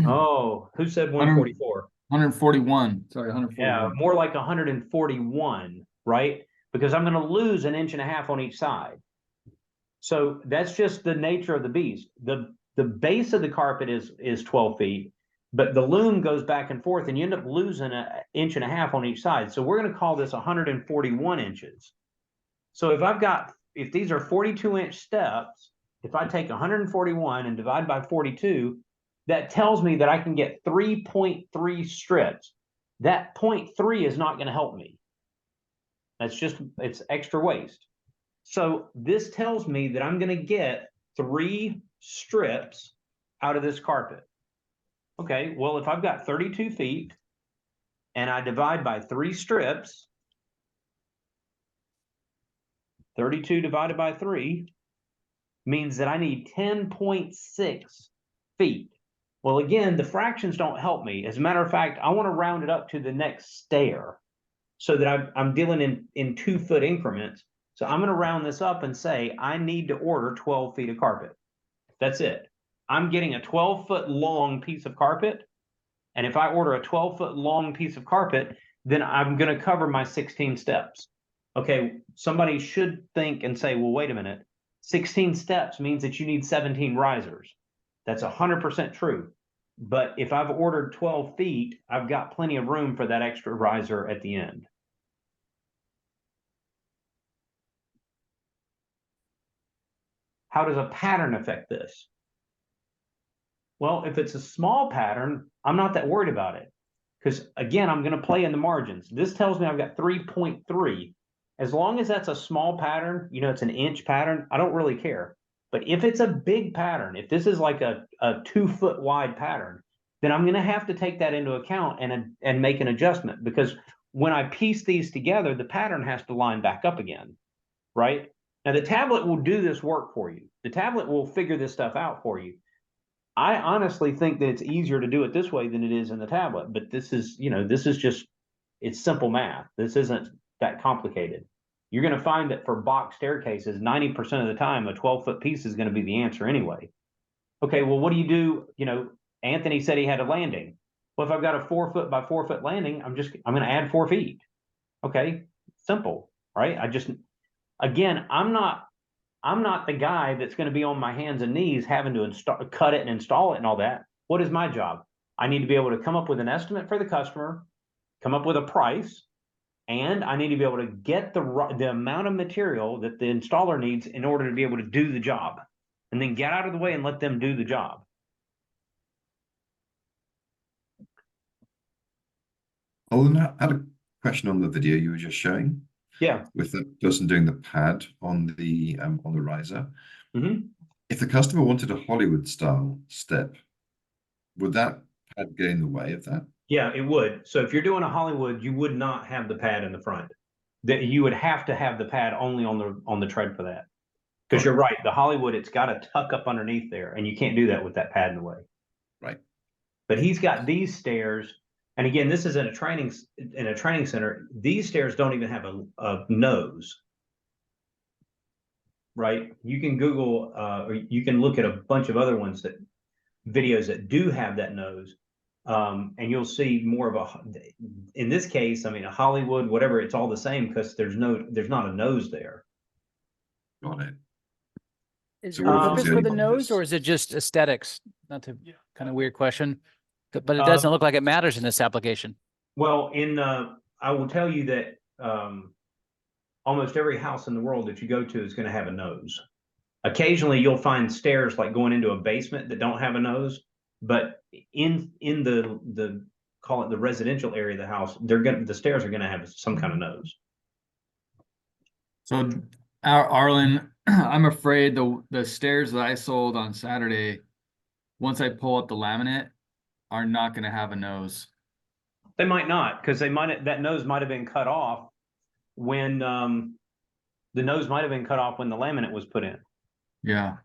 Oh, who said 144? 141. Sorry, 141. Yeah, more like 141, right? Because I'm going to lose an inch and a half on each side. So that's just the nature of the beast. The base of the carpet is 12 feet, but the loom goes back and forth and you end up losing an inch and a half on each side. So we're going to call this 141 inches. So if these are 42-inch steps, if I take 141 and divide by 42, that tells me that I can get 3.3 strips. That 0.3 is not going to help me. It's extra waste. So this tells me that I'm going to get 3 strips out of this carpet. Okay, well, if I've got 32 feet and I divide by 3 strips, 32 divided by 3 means that I need 10.6 feet. Well, again, the fractions don't help me. As a matter of fact, I want to round it up to the next stair so that I'm dealing in 2-foot increments. So I'm going to round this up and say I need to order 12 feet of carpet. That's it. I'm getting a 12-foot long piece of carpet. And if I order a 12-foot long piece of carpet, then I'm going to cover my 16 steps. Okay, somebody should think and say, well, wait a minute. 16 steps means that you need 17 risers. That's 100% true. But if I've ordered 12 feet, I've got plenty of room for that extra riser at the end. How does a pattern affect this? Well, if it's a small pattern, I'm not that worried about it. Because again, I'm going to play in the margins. This tells me I've got 3.3. As long as that's a small pattern, it's an inch pattern, I don't really care. But if it's a big pattern, if this is like a 2-foot wide pattern, then I'm going to have to take that into account and make an adjustment, because when I piece these together, the pattern has to line back up again, right? Now, the tablet will do this work for you. The tablet will figure this stuff out for you. I honestly think that it's easier to do it this way than it is in the tablet, but this is just, it's simple math. This isn't that complicated. You're going to find that for box staircases, 90% of the time, a 12-foot piece is going to be the answer anyway. Okay, well, what do you do? Anthony said he had a landing. Well, if I've got a 4-foot by 4-foot landing, I'm going to add 4 feet. Okay, simple, right? Again, I'm not the guy that's going to be on my hands and knees having to cut it and install it and all that. What is my job? I need to be able to come up with an estimate for the customer, come up with a price, and I need to be able to get the amount of material that the installer needs in order to be able to do the job, and then get out of the way and let them do the job. Olin, I had a question on the video you were just showing. Yeah. With the person doing the pad on the riser. Mm-hmm. If the customer wanted a Hollywood style step, would that pad get in the way of that? Yeah, it would. So if you're doing a Hollywood, you would not have the pad in the front. That you would have to have the pad only on the tread for that. Because you're right, the Hollywood, it's got to tuck up underneath there, and you can't do that with that pad in the way. Right. But he's got these stairs, and again, this is in a training center. These stairs don't even have a nose. Right? You can Google or you can look at a bunch of other videos that do have that nose. And you'll see more of in this case, I mean, a Hollywood, whatever, it's all the same because there's not a nose there. Got it. Is there a purpose for the nose, or is it just aesthetics? Not to Kind of weird question, but it doesn't look like it matters in this application. Well, I will tell you that almost every house in the world that you go to is going to have a nose. Occasionally, you'll find stairs like going into a basement that don't have a nose, but in the call it the residential area of the house, the stairs are gonna have some kind of nose. So, Arlen, I'm afraid the stairs that I sold on Saturday, once I pull up the laminate, are not going to have a nose. They might not, because that nose might have been cut off when the nose might have been cut off when the laminate was put in. Yeah.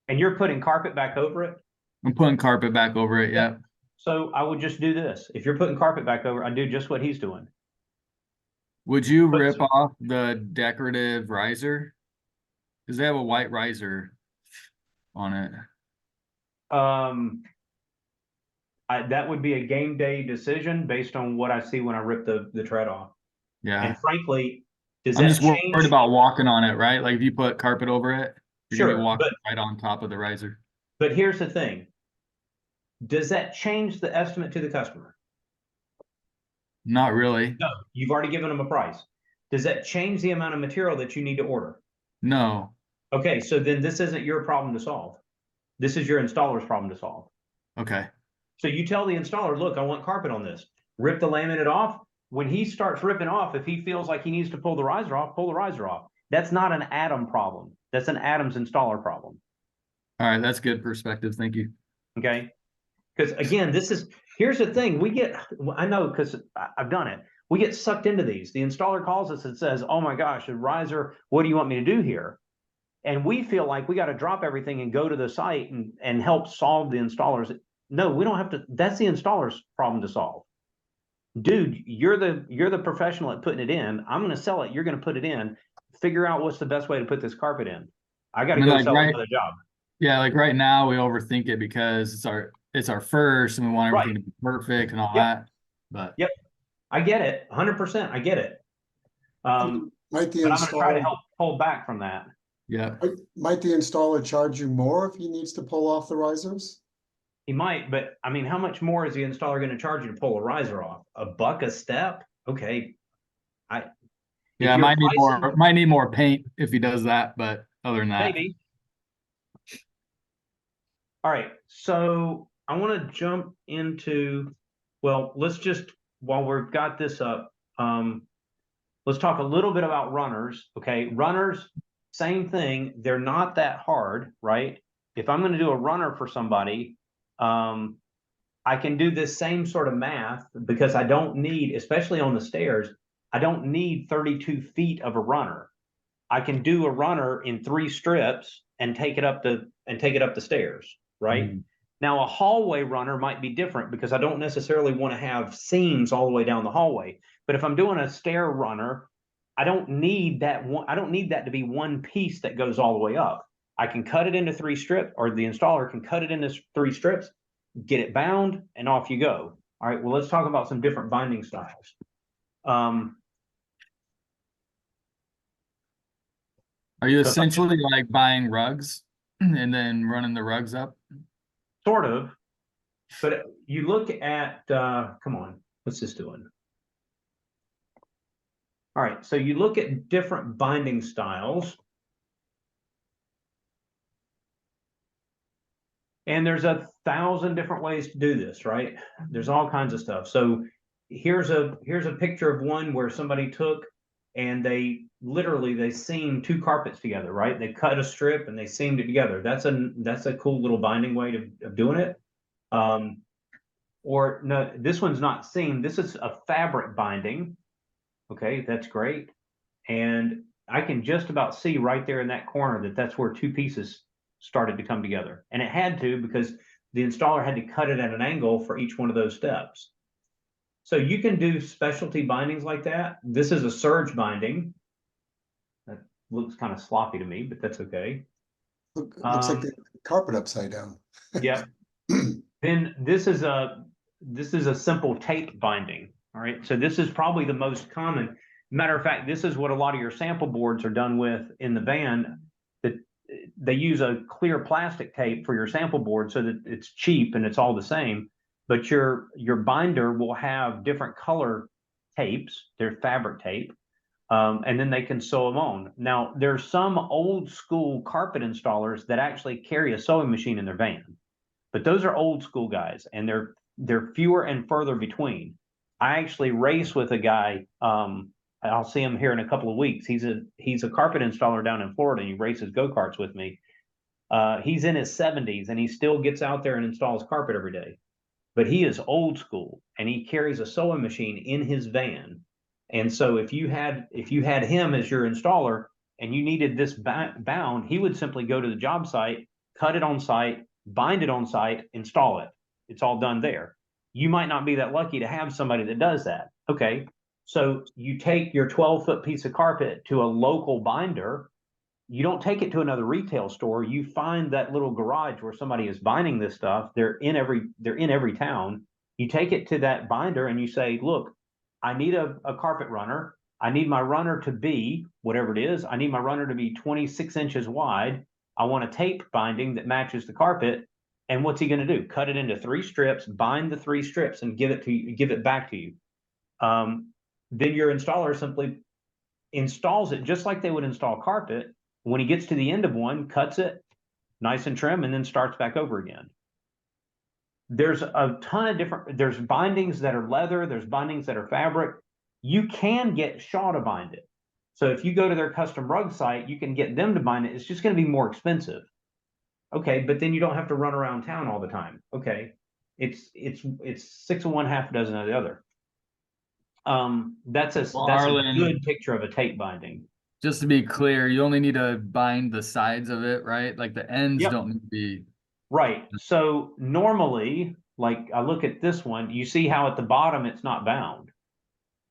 And you're putting carpet back over it? I'm putting carpet back over it, yeah. So I would just do this. If you're putting carpet back over, I'd do just what he's doing. Would you rip off the decorative riser? Because they have a white riser on it. That would be a game day decision based on what I see when I rip the tread off. Yeah. And frankly, does I'm that just change? worried about walking on it, right? Like if you put carpet over it, you're Sure, gonna be walking but- right on top of the riser. But here's the thing. Does that change the estimate to the customer? Not really. No, you've already given them a price. Does that change the amount of material that you need to order? No. Okay, so then this isn't your problem to solve. This is your installer's problem to solve. Okay. So you tell the installer, look, I want carpet on this. Rip the laminate off. When he starts ripping off, if he feels like he needs to pull the riser off, pull the riser off. That's not an Adam problem. That's an Adams installer problem. All right, that's good perspective. Thank you. Okay. Because again, here's the thing. I know because I've done it. We get sucked into these. The installer calls us and says, oh my gosh, the riser, what do you want me to do here? And we feel like we got to drop everything and go to the site and help solve the installers. No, we don't have to. That's the installer's problem to solve. Dude, you're the professional at putting it in. I'm going to sell it. You're going to put it in. Figure out what's the best way to put this carpet in. I got to go sell another job. Yeah, like right now we overthink it because it's our first and we want everything to be perfect and all that. But yep, I get it, 100%. I get it. Might the but I'm going to try to installer help pull back from that. Yeah. might the installer charge you more if he needs to pull off the risers? He might, but I mean, how much more is the installer going to charge you to pull a riser off? $1 a step? Okay. Yeah, might need more paint if he does that, but other than that. Maybe. All right, so I want to jump into, well, let's just, while we've got this up, let's talk a little bit about runners. Okay, runners, same thing. They're not that hard, right? If I'm going to do a runner for somebody, I can do this same sort of math because I don't need, especially on the stairs, I don't need 32 feet of a runner. I can do a runner in 3 strips and take it up the stairs, right? Mm-hmm. Now a hallway runner might be different because I don't necessarily want to have seams all the way down the hallway. But if I'm doing a stair runner, I don't need that one. I don't need that to be one piece that goes all the way up. I can cut it into 3 strips, or the installer can cut it into 3 strips, get it bound, and off you go. All right, well, let's talk about some different binding styles. Are you essentially like buying rugs and then running the rugs up? Sort of, but you look at, come on, what's this doing? All right, so you look at different binding styles. And there's 1,000 different ways to do this, right? There's all kinds of stuff. So here's a picture of one where somebody took and they seamed 2 carpets together, right? They cut a strip and they seamed it together. That's a cool little binding way of doing it. Or no, this one's not seamed. This is a fabric binding. Okay, that's great. And I can just about see right there in that corner that that's where 2 pieces started to come together. And it had to, because the installer had to cut it at an angle for each one of those steps. So you can do specialty bindings like that. This is a surge binding. That looks kind of sloppy to me, but that's okay. Looks like the carpet upside down. Yeah. Then this is a simple tape binding. All right. So this is probably the most common. Matter of fact, this is what a lot of your sample boards are done with in the van. they use a clear plastic tape for your sample board so that it's cheap and it's all the same. But your binder will have different color tapes. They're fabric tape. And then they can sew them on. Now, there's some old school carpet installers that actually carry a sewing machine in their van, but those are old school guys, and they're fewer and further between. I actually race with a guy. I'll see him here in a couple of weeks. He's a carpet installer down in Florida, and he races go-karts with me. He's in his 70s, and he still gets out there and installs carpet every day. But he is old school, and he carries a sewing machine in his van. And so if you had him as your installer and you needed this bound, he would simply go to the job site, cut it on site, bind it on site, install it. It's all done there. You might not be that lucky to have somebody that does that. Okay, so you take your 12-foot piece of carpet to a local binder. You don't take it to another retail store. You find that little garage where somebody is binding this stuff. They're in every town. You take it to that binder and you say, look, I need a carpet runner. I need my runner to be whatever it is. I need my runner to be 26 inches wide. I want a tape binding that matches the carpet. And what's he going to do? Cut it into 3 strips, bind the 3 strips, and give it back to you. Then your installer simply installs it just like they would install carpet. When he gets to the end of one, cuts it nice and trim, and then starts back over again. There's a ton of there's bindings that are leather, there's bindings that are fabric. You can get Shaw to bind it. So if you go to their custom rug site, you can get them to bind it. It's just going to be more expensive. Okay, but then you don't have to run around town all the time. Okay, it's 6 of one, half a dozen of the other. That's a good picture of a tape binding. Just to be clear, you only need to bind the sides of it, right? Like the ends don't need to be. Right. So normally, like I look at this one, you see how at the bottom it's not bound.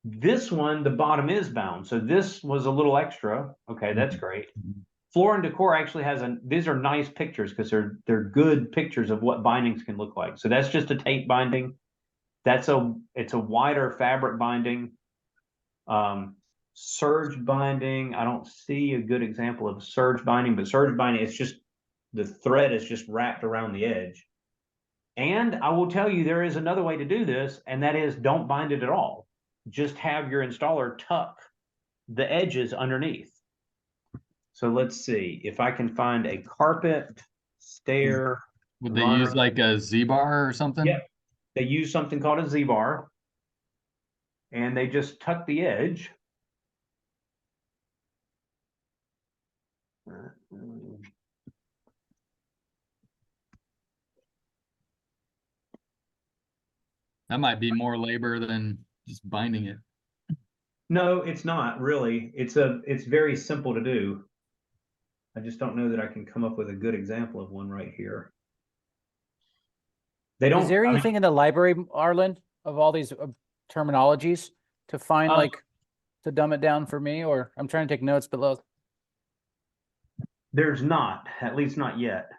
This one, the bottom is bound. So this was a little extra. Okay, that's great. Floor and Decor actually has these are nice pictures because they're good pictures of what bindings can look like. So that's just a tape binding. It's a wider fabric binding. Serge binding. I don't see a good example of serge binding, but serge binding, it's just the thread is just wrapped around the edge. And I will tell you, there is another way to do this, and that is don't bind it at all. Just have your installer tuck the edges underneath. So let's see if I can find a carpet stair. Would they use like a Z-bar or something? Yeah, they use something called a Z-bar, and they just tuck the edge. That might be more labor than just binding it. No, it's not really. It's very simple to do. I just don't know that I can come up with a good example of one right here. They don't. Is there anything in the library, Arlen, of all these terminologies to find to dumb it down for me? Or I'm trying to take notes, but look. There's not, at least not yet.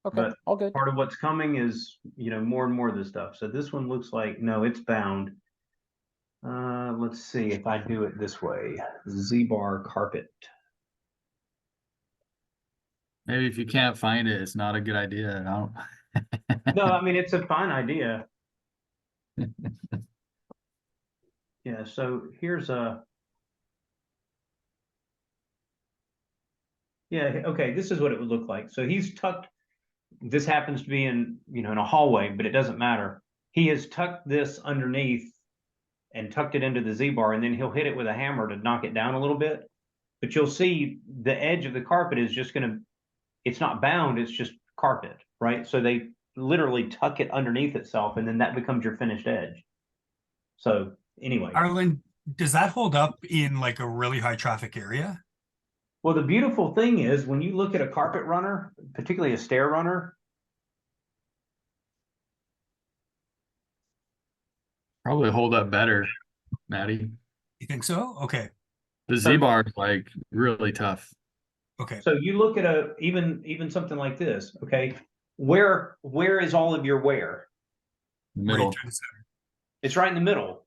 Okay, but all good. Part of what's coming is, more and more of this stuff. So this one looks like, no, it's bound. Let's see if I do it this way. Z-bar carpet. Maybe if you can't find it, it's not a good idea. No, I mean, it's a fine idea. Yeah, so here's yeah, okay, this is what it would look like. So he's tucked, this happens to be in, in a hallway, but it doesn't matter. He has tucked this underneath and tucked it into the Z-bar, and then he'll hit it with a hammer to knock it down a little bit. But you'll see the edge of the carpet is just it's not bound, it's just carpet, right? So they literally tuck it underneath itself, and then that becomes your finished edge. So anyway. Arlen, does that hold up in like a really high traffic area? Well, the beautiful thing is when you look at a carpet runner, particularly a stair runner. Probably hold up better, Maddie. You think so? Okay. The Z-bar is like really tough. Okay. So you look at even something like this, okay? Where is all of your wear? The middle. Right, it's right in the middle.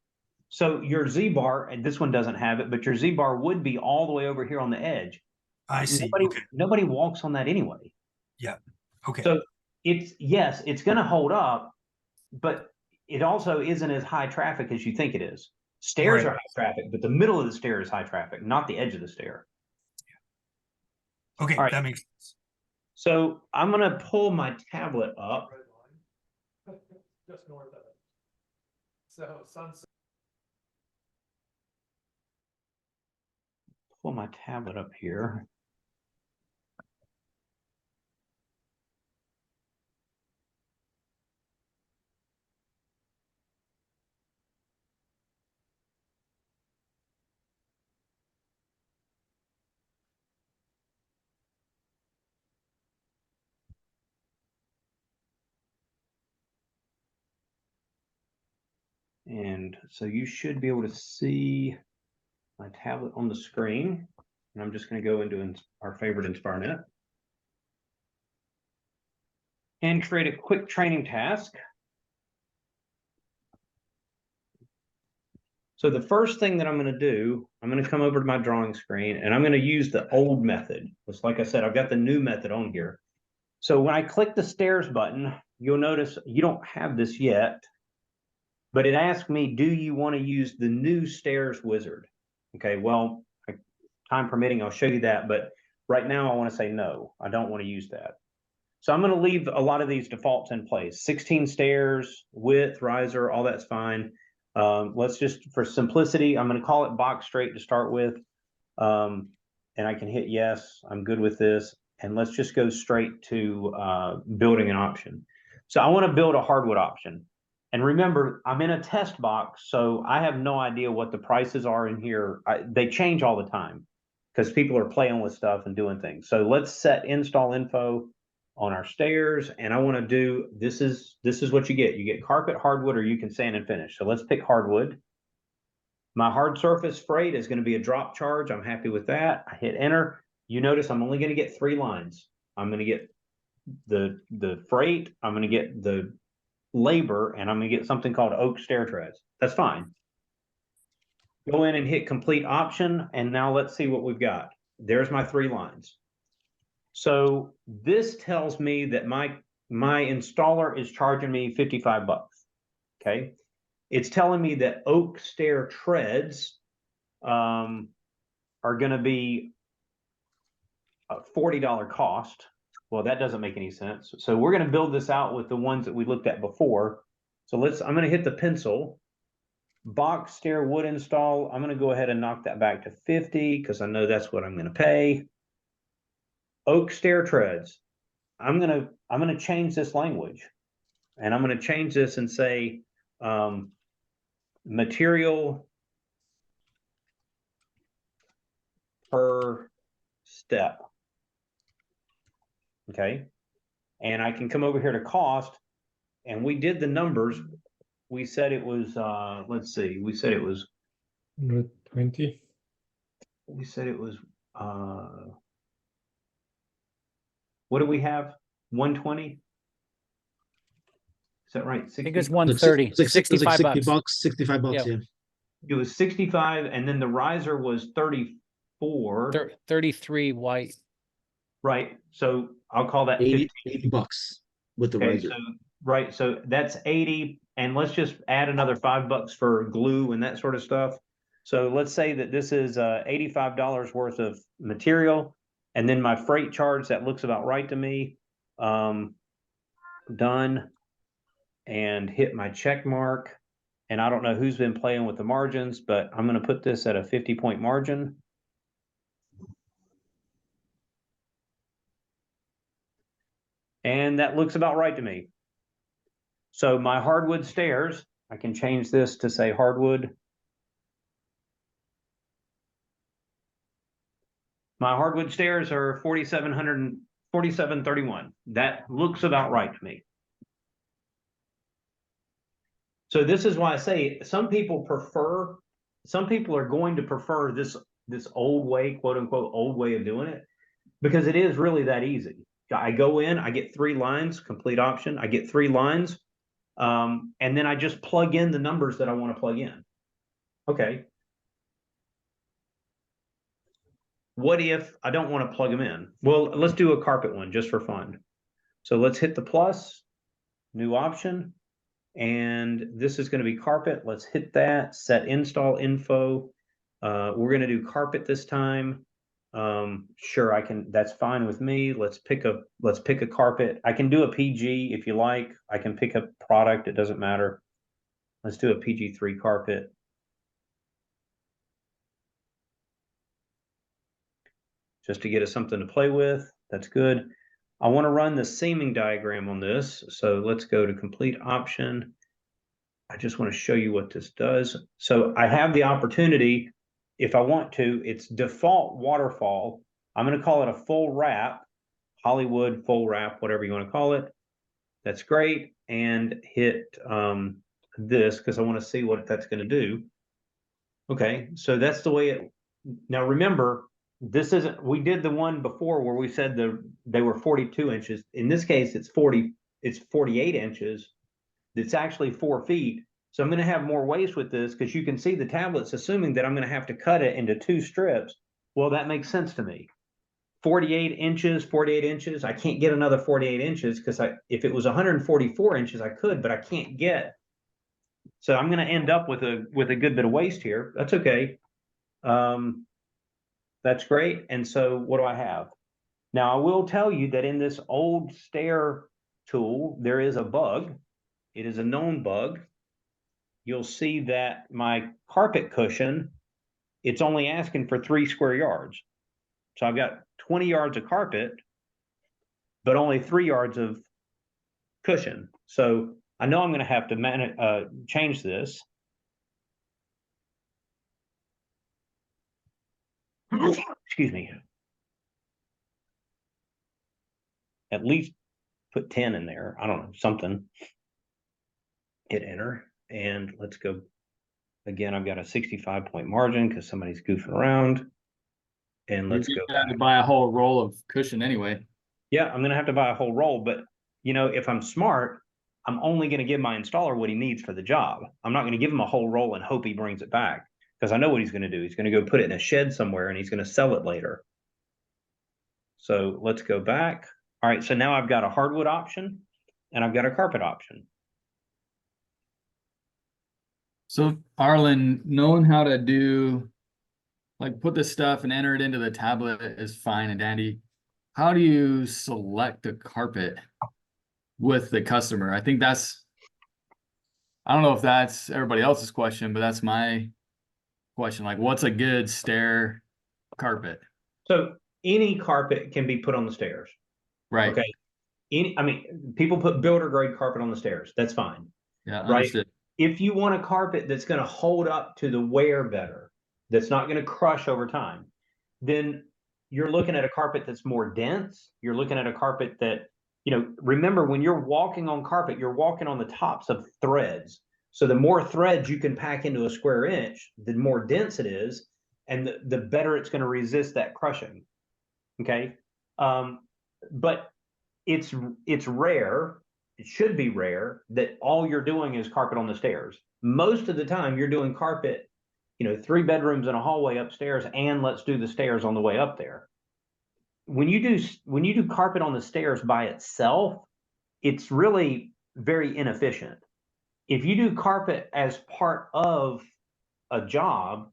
So your Z-bar, and this one doesn't have it, but your Z-bar would be all the way over here on the edge. I see. Nobody, Okay. nobody walks on that anyway. Yeah. Okay. So yes, it's going to hold up, but it also isn't as high traffic as you think it is. Stairs Right. are high traffic, but the middle of the stair is high traffic, not the edge of the stair. Okay, All right. that makes sense. So I'm going to pull my tablet up. Just north of it. So Sunset. Pull my tablet up here. And so you should be able to see my tablet on the screen. And I'm just going to go into our favorite InspireNet and create a quick training task. So the first thing that I'm going to do, I'm going to come over to my drawing screen and I'm going to use the old method. Just like I said, I've got the new method on here. So when I click the stairs button, you'll notice you don't have this yet, but it asked me, do you want to use the new stairs wizard? Okay, well, time permitting, I'll show you that, but right now I want to say no, I don't want to use that. So I'm going to leave a lot of these defaults in place. 16 stairs, width, riser, all that's fine. Let's just, for simplicity, I'm going to call it box straight to start with. And I can hit yes, I'm good with this. And let's just go straight to building an option. So I want to build a hardwood option. And remember, I'm in a test box, so I have no idea what the prices are in here. They change all the time because people are playing with stuff and doing things. So let's set install info on our stairs, and I want to do, this is what you get. You get carpet, hardwood, or you can sand and finish. So let's pick hardwood. My hard surface freight is going to be a drop charge. I'm happy with that. I hit enter. You notice I'm only going to get 3 lines. I'm going to get the freight, I'm going to get the labor, and I'm going to get something called oak stair treads. That's fine. Go in and hit complete option, and now let's see what we've got. There's my 3 lines. So this tells me that my installer is charging me 55 bucks. Okay. It's telling me that oak stair treads are going to be a $40 cost. Well, that doesn't make any sense. So we're going to build this out with the ones that we looked at before. So I'm going to hit the pencil. Box stair wood install. I'm going to go ahead and knock that back to 50 because I know that's what I'm going to pay. Oak stair treads. I'm going to change this language, and I'm going to change this and say material per step. Okay. And I can come over here to cost, and we did the numbers. We said it was, let's see, we said it was 120. We said it was, what do we have? 120? Is that right? 60? I think it's 130. It's like 65 60 bucks. bucks, 65 bucks, yeah. It was 65, and then the riser was 34. 33 white. Right. So I'll call that 80 15 bucks with the Okay, riser. so right, so that's 80, and let's just add another $5 for glue and that sort of stuff. So let's say that this is $85 worth of material, and then my freight charge, that looks about right to me. Done, and hit my check mark. And I don't know who's been playing with the margins, but I'm going to put this at a 50-point margin. And that looks about right to me. So my hardwood stairs, I can change this to say hardwood. My hardwood stairs are 4731. That looks about right to me. So this is why I say some people are going to prefer this old way, quote unquote, old way of doing it, because it is really that easy. I go in, I get 3 lines, complete option. I get 3 lines. And then I just plug in the numbers that I want to plug in. Okay. what if I don't want to plug them in? Well, let's do a carpet one just for fun. So let's hit the plus, new option. And this is going to be carpet. Let's hit that, set install info. We're going to do carpet this time. Sure, I can, that's fine with me. Let's pick a carpet. I can do a PG if you like. I can pick a product, it doesn't matter. Let's do a PG3 carpet. Just to get us something to play with. That's good. I want to run the seaming diagram on this. So let's go to complete option. I just want to show you what this does. So I have the opportunity, if I want to, it's default waterfall. I'm going to call it a full wrap, Hollywood full wrap, whatever you want to call it. That's great. And hit this because I want to see what that's going to do. Okay, so that's the way it, now remember, this isn't, we did the one before where we said they were 42 inches. In this case, it's 48 inches. It's actually 4 feet. So I'm going to have more waste with this because you can see the tablet's assuming that I'm going to have to cut it into 2 strips. Well, that makes sense to me. 48 inches. I can't get another 48 inches because if it was 144 inches, I could, but I can't get. So I'm going to end up with a good bit of waste here. That's okay. That's great. And so what do I have? Now I will tell you that in this old stair tool, there is a bug. It is a known bug. You'll see that my carpet cushion, it's only asking for 3 square yards. So I've got 20 yards of carpet, but only 3 yards of cushion. So I know I'm going to have to change this. Excuse me. At least put 10 in there. I don't know, something. Hit enter. And let's go. Again, I've got a 65-point margin because somebody's goofing around. And let's go. You have to buy a whole roll of cushion anyway. Yeah, I'm going to have to buy a whole roll. But, you know, if I'm smart, I'm only going to give my installer what he needs for the job. I'm not going to give him a whole roll and hope he brings it back. Because I know what he's going to do. He's going to go put it in a shed somewhere and he's going to sell it later. So let's go back. All right, so now I've got a hardwood option and I've got a carpet option. So Arlen, knowing how to do, like put this stuff and enter it into the tablet is fine and dandy. How do you select a carpet with the customer? I think that's, I don't know if that's everybody else's question, but that's my question. Like, what's a good stair carpet? So any carpet can be put on the stairs. Right. Okay. I mean, people put builder grade carpet on the stairs. That's fine. Yeah. Right. Understood. If you want a carpet that's going to hold up to the wear better, that's not going to crush over time, then you're looking at a carpet that's more dense. You're looking at a carpet that, you know, remember when you're walking on carpet, you're walking on the tops of threads. So the more threads you can pack into a square inch, the more dense it is, and the better it's going to resist that crushing. Okay. But it's rare. It should be rare that all you're doing is carpet on the stairs. Most of the time you're doing carpet, you know, 3 bedrooms and a hallway upstairs, and let's do the stairs on the way up there. When you do carpet on the stairs by itself, it's really very inefficient. If you do carpet as part of a job,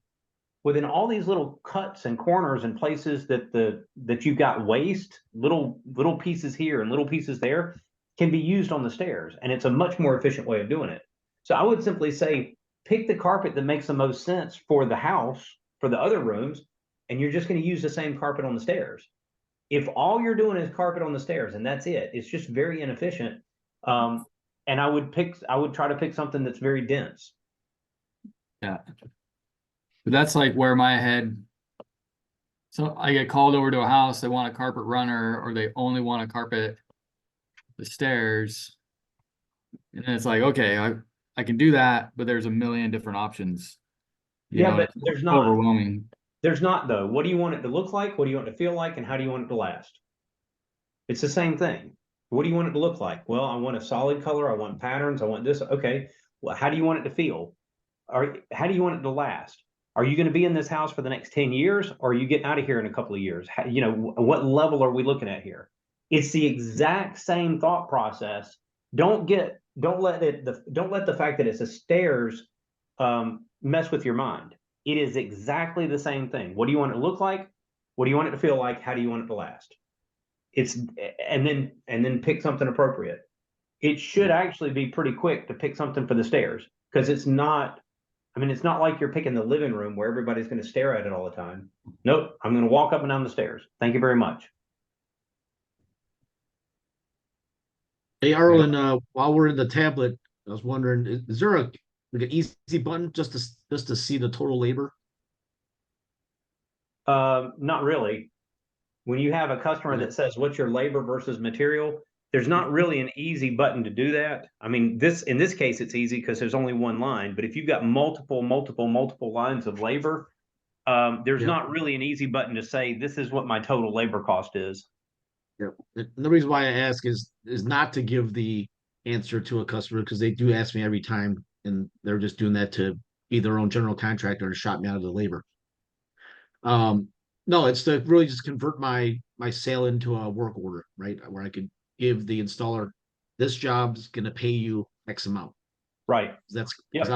within all these little cuts and corners and places that you've got waste, little pieces here and little pieces there, can be used on the stairs, and it's a much more efficient way of doing it. So I would simply say, pick the carpet that makes the most sense for the house, for the other rooms, and you're just going to use the same carpet on the stairs. If all you're doing is carpet on the stairs and that's it, it's just very inefficient. And I would try to pick something that's very dense. Yeah. But that's like where my head, so I get called over to a house, they want a carpet runner, or they only want to carpet the stairs. And then it's like, okay, I can do that, but there's a million different options. Yeah, but there's not. Overwhelming. There's not, though. What do you want it to look like? What do you want it to feel like? And how do you want it to last? It's the same thing. What do you want it to look like? Well, I want a solid color. I want patterns. I want this. Okay. Well, how do you want it to feel? Or how do you want it to last? Are you going to be in this house for the next 10 years, or are you getting out of here in a couple of years? You know, what level are we looking at here? It's the exact same thought process. Don't let the fact that it's a stairs mess with your mind. It is exactly the same thing. What do you want it to look like? What do you want it to feel like? How do you want it to last? And then pick something appropriate. It should actually be pretty quick to pick something for the stairs, because it's not like you're picking the living room where everybody's going to stare at it all the time. Nope, I'm going to walk up and down the stairs. Thank you very much. Hey, Arlen, while we're in the tablet, I was wondering, is there like an easy button just to see the total labor? Not really. When you have a customer that says, what's your labor versus material, there's not really an easy button to do that. I mean, in this case, it's easy because there's only one line, but if you've got multiple lines of labor, there's not really an easy button to say, this is what my total labor cost is. Yeah. And the reason why I ask is not to give the answer to a customer, because they do ask me every time, and they're just doing that to be their own general contractor to shop me out of the labor. No, it's to really just convert my sale into a work order, right? Where I could give the installer, this job's going to pay you X amount. Right. That's because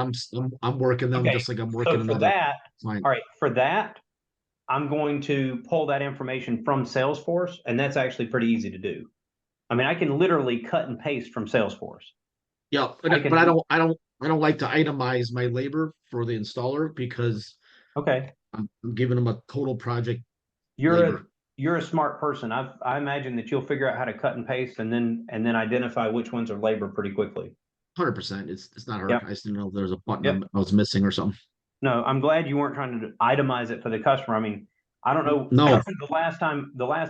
I'm working them just like I'm working so for another that, client. all right, for that, I'm going to pull that information from Salesforce, and that's actually pretty easy to do. I mean, I can literally cut and paste from Salesforce. Yeah, but I don't like to itemize my labor for the installer, because I'm giving them a total project. You're a smart person. I imagine that you'll figure out how to cut and paste and then identify which ones are labor pretty quickly. 100%. It's not hard. Yep. I just didn't know if there was a button I was missing or something. No, I'm glad you weren't trying to itemize it for the customer. I mean, I don't know. No. The last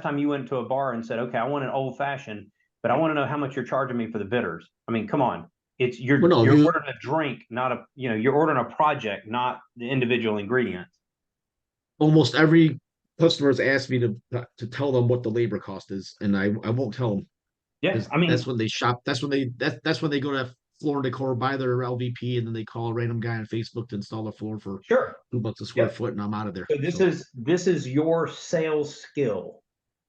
time you went to a bar and said, okay, I want an old fashioned, but I want to know how much you're charging me for the bitters. I mean, come on. You're ordering a drink, not you're ordering a project, not the individual ingredients. Almost every customer's asked me to tell them what the labor cost is, and I won't tell them. Yeah, I mean, that's when they shop. That's when they go to Floor & Decor, buy their LVP, and then they call a random guy on Facebook to install a floor for $2 a square foot, and I'm out of there. So this is your sales skill.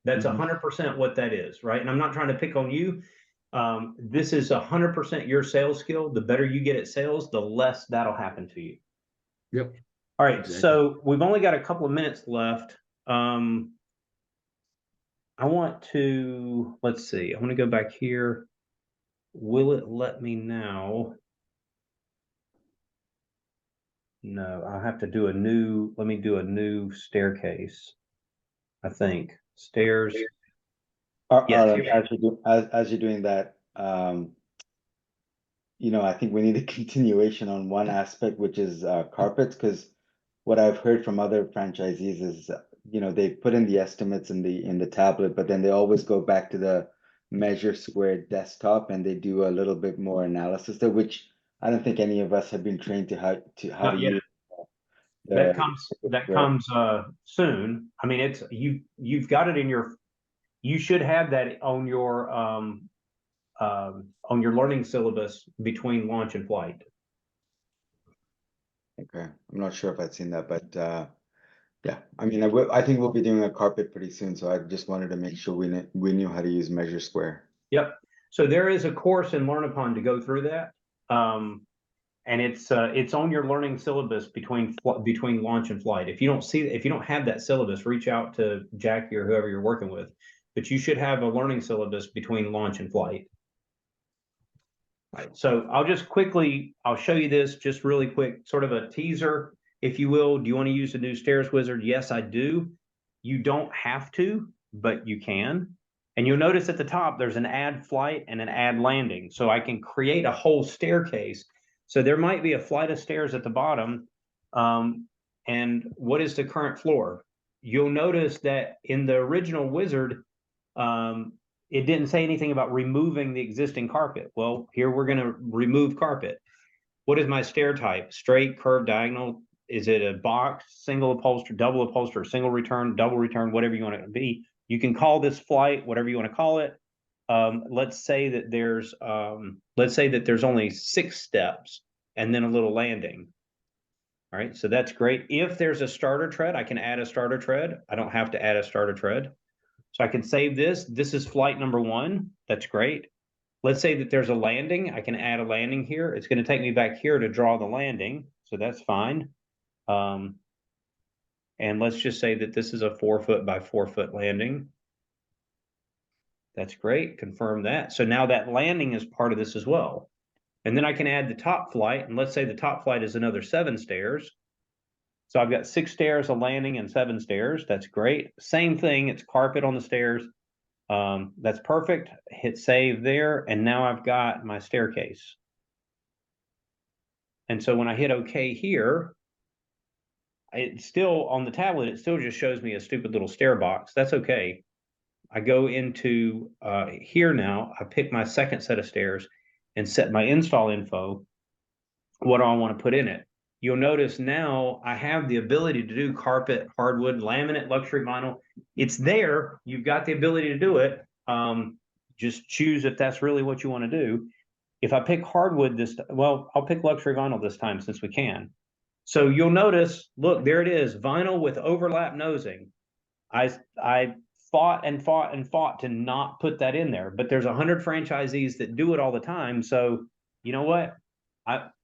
That's 100% what that is, right? And I'm not trying to pick on you. This is 100% your sales skill. The better you get at sales, the less that'll happen to you. Yep. All right. Exactly. So we've only got a couple of minutes left. I want to, let's see, I want to go back here. Will it let me now? No, I'll have to do let me do a new staircase. I think stairs. Yes, as you're doing that, I think we need a continuation on one aspect, which is carpets, because what I've heard from other franchisees is, they put in the estimates in the tablet, but then they always go back to the Measure Square desktop and they do a little bit more analysis there, which I don't think any of us have been trained to how to use. That comes soon. I mean, you've got it in you should have that on your learning syllabus between launch and flight. Okay, I'm not sure if I'd seen that, but yeah, I mean, I think we'll be doing a carpet pretty soon, so I just wanted to make sure we knew how to use Measure Square. Yep. So there is a course in LearnUpon to go through that, and it's on your learning syllabus between launch and flight. If you don't have that syllabus, reach out to Jackie or whoever you're working with. But you should have a learning syllabus between launch and flight. All right, so I'll show you this just really quick, sort of a teaser, if you will. Do you want to use the new Stairs Wizard? Yes, I do. You don't have to, but you can. And you'll notice at the top, there's an add flight and an add landing. So I can create a whole staircase. So there might be a flight of stairs at the bottom. And what is the current floor? You'll notice that in the original wizard, it didn't say anything about removing the existing carpet. Well, here we're going to remove carpet. What is my stair type? Straight, curved, diagonal? Is it a box, single upholster, double upholster, single return, double return, whatever you want it to be? You can call this flight, whatever you want to call it. Let's say that there's only 6 steps and then a little landing. All right, so that's great. If there's a starter tread, I can add a starter tread. I don't have to add a starter tread. So I can save this. This is flight number 1. That's great. Let's say that there's a landing. I can add a landing here. It's going to take me back here to draw the landing. So that's fine. And let's just say that this is a 4 foot by 4 foot landing. That's great. Confirm that. So now that landing is part of this as well. And then I can add the top flight. And let's say the top flight is another 7 stairs. So I've got 6 stairs, a landing, and 7 stairs. That's great. Same thing. It's carpet on the stairs. That's perfect. Hit save there. And now I've got my staircase. And so when I hit OK here, it's still on the tablet, it still just shows me a stupid little stair box. That's okay. I go into here now, I pick my second set of stairs and set my install info. What do I want to put in it? You'll notice now I have the ability to do carpet, hardwood, laminate, luxury vinyl. It's there. You've got the ability to do it. Just choose if that's really what you want to do. If I pick hardwood well, I'll pick luxury vinyl this time since we can. So you'll notice, look, there it is, vinyl with overlap nosing. I fought and fought and fought to not put that in there, but there's 100 franchisees that do it all the time. So you know what?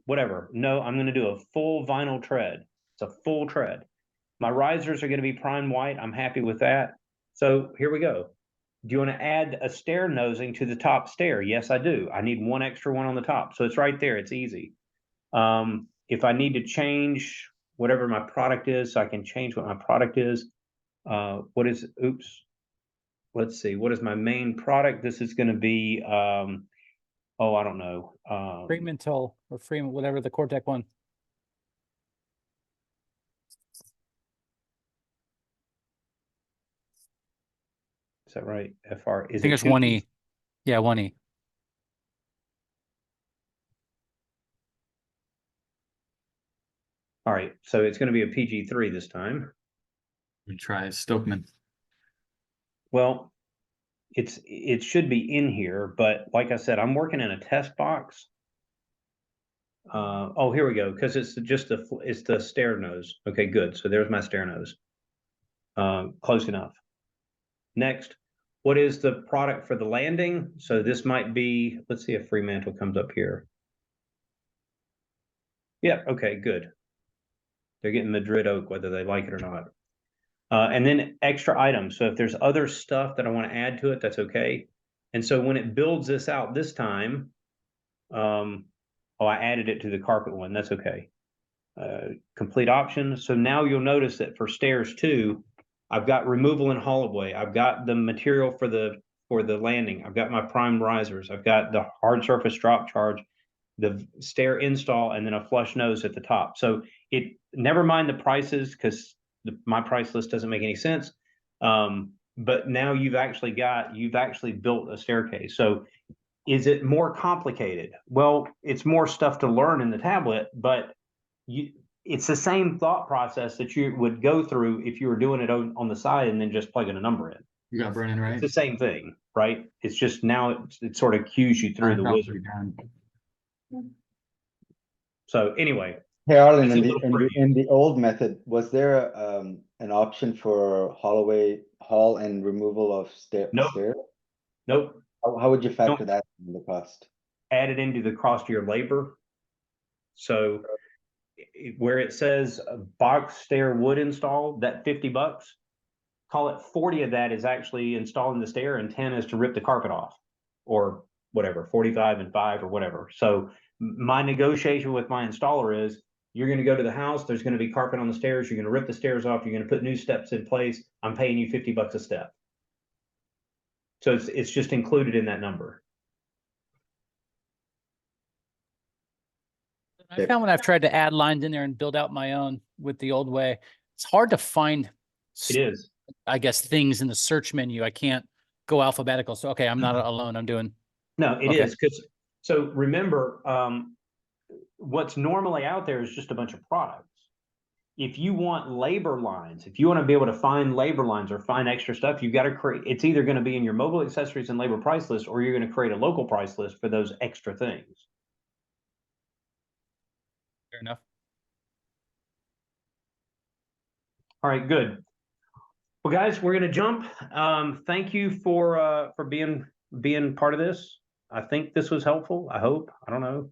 Whatever. No, I'm going to do a full vinyl tread. It's a full tread. My risers are going to be prime white. I'm happy with that. So here we go. Do you want to add a stair nosing to the top stair? Yes, I do. I need 1 extra one on the top. So it's right there. It's easy. If I need to change whatever my product is, so I can change what my product is. Let's see. What is my main product? This is going to be, I don't know. Fremantle or Freeman, whatever the Cortec one. Is that right? FR. I think it's 1E. Yeah, 1E. All right, so it's going to be a PG3 this time. We try Stokeman. Well, it should be in here, but like I said, I'm working in a test box. Here we go, because it's the stair nose. Okay, good. So there's my stair nose. Close enough. Next, what is the product for the landing? So this might be, let's see if Fremantle comes up here. Yeah, okay, good. They're getting Madrid oak, whether they like it or not. And then extra items. So if there's other stuff that I want to add to it, that's okay. And so when it builds this out this time, I added it to the carpet one. That's okay. Complete options. So now you'll notice that for stairs 2, I've got removal and haulaway. I've got the material for the landing. I've got my prime risers. I've got the hard surface drop charge, the stair install, and then a flush nose at the top. So never mind the prices, because my price list doesn't make any sense. But now you've actually built a staircase. So is it more complicated? Well, it's more stuff to learn in the tablet, but it's the same thought process that you would go through if you were doing it on the side and then just plugging a number in. You got Brennan, right? It's the same thing, right? It's just now it sort of cues you through the wizard. So anyway. Hey, Arlen, in the old method, was there an option for haul and removal of stairs? Nope. How would you factor that in the cost? Add it into the cost of your labor. So where it says box stair wood install, that $50, call it 40 of that is actually installing the stair and 10 is to rip the carpet off, or whatever, 45 and 5 or whatever. So my negotiation with my installer is, you're going to go to the house, there's going to be carpet on the stairs, you're going to rip the stairs off, you're going to put new steps in place, I'm paying you $50 a step. So it's just included in that number. I found when I've tried to add lines in there and build out my own with the old way, it's hard to find. It is. I guess things in the search menu. I can't go alphabetical. So okay, I'm not alone. I'm doing. No, it is, because so remember, what's normally out there is just a bunch of products. If you want labor lines, if you want to be able to find labor lines or find extra stuff, you've got to create. It's either going to be in your mobile accessories and labor price list, or you're going to create a local price list for those extra things. Fair enough. All right, good. Well, guys, we're gonna jump. Thank you for being part of this. I think this was helpful. I hope. I don't know.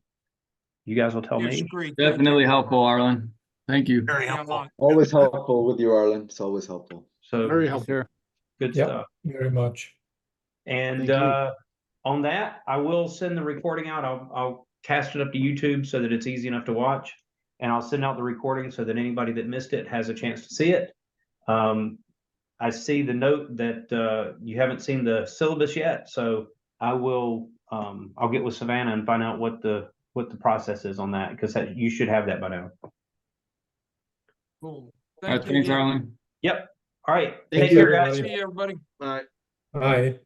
You guys will tell It's me. great. Definitely helpful, Arlen. Thank you. Very Yeah, a helpful. lot. Always helpful with you, Arlen. It's always helpful. So Very helpful. Sure. good Yeah, stuff. very much. And Thank you. on that, I will send the recording out. I'll cast it up to YouTube so that it's easy enough to watch. And I'll send out the recording so that anybody that missed it has a chance to see it. I see the note that you haven't seen the syllabus yet, so I will I'll get with Savannah and find out what the process is on that, because you should have that by now. Cool. All Thank right, you thanks, again. Arlen. Yep. All right. Thank Take you, care, guys. everybody. See you, everybody. Bye. Bye.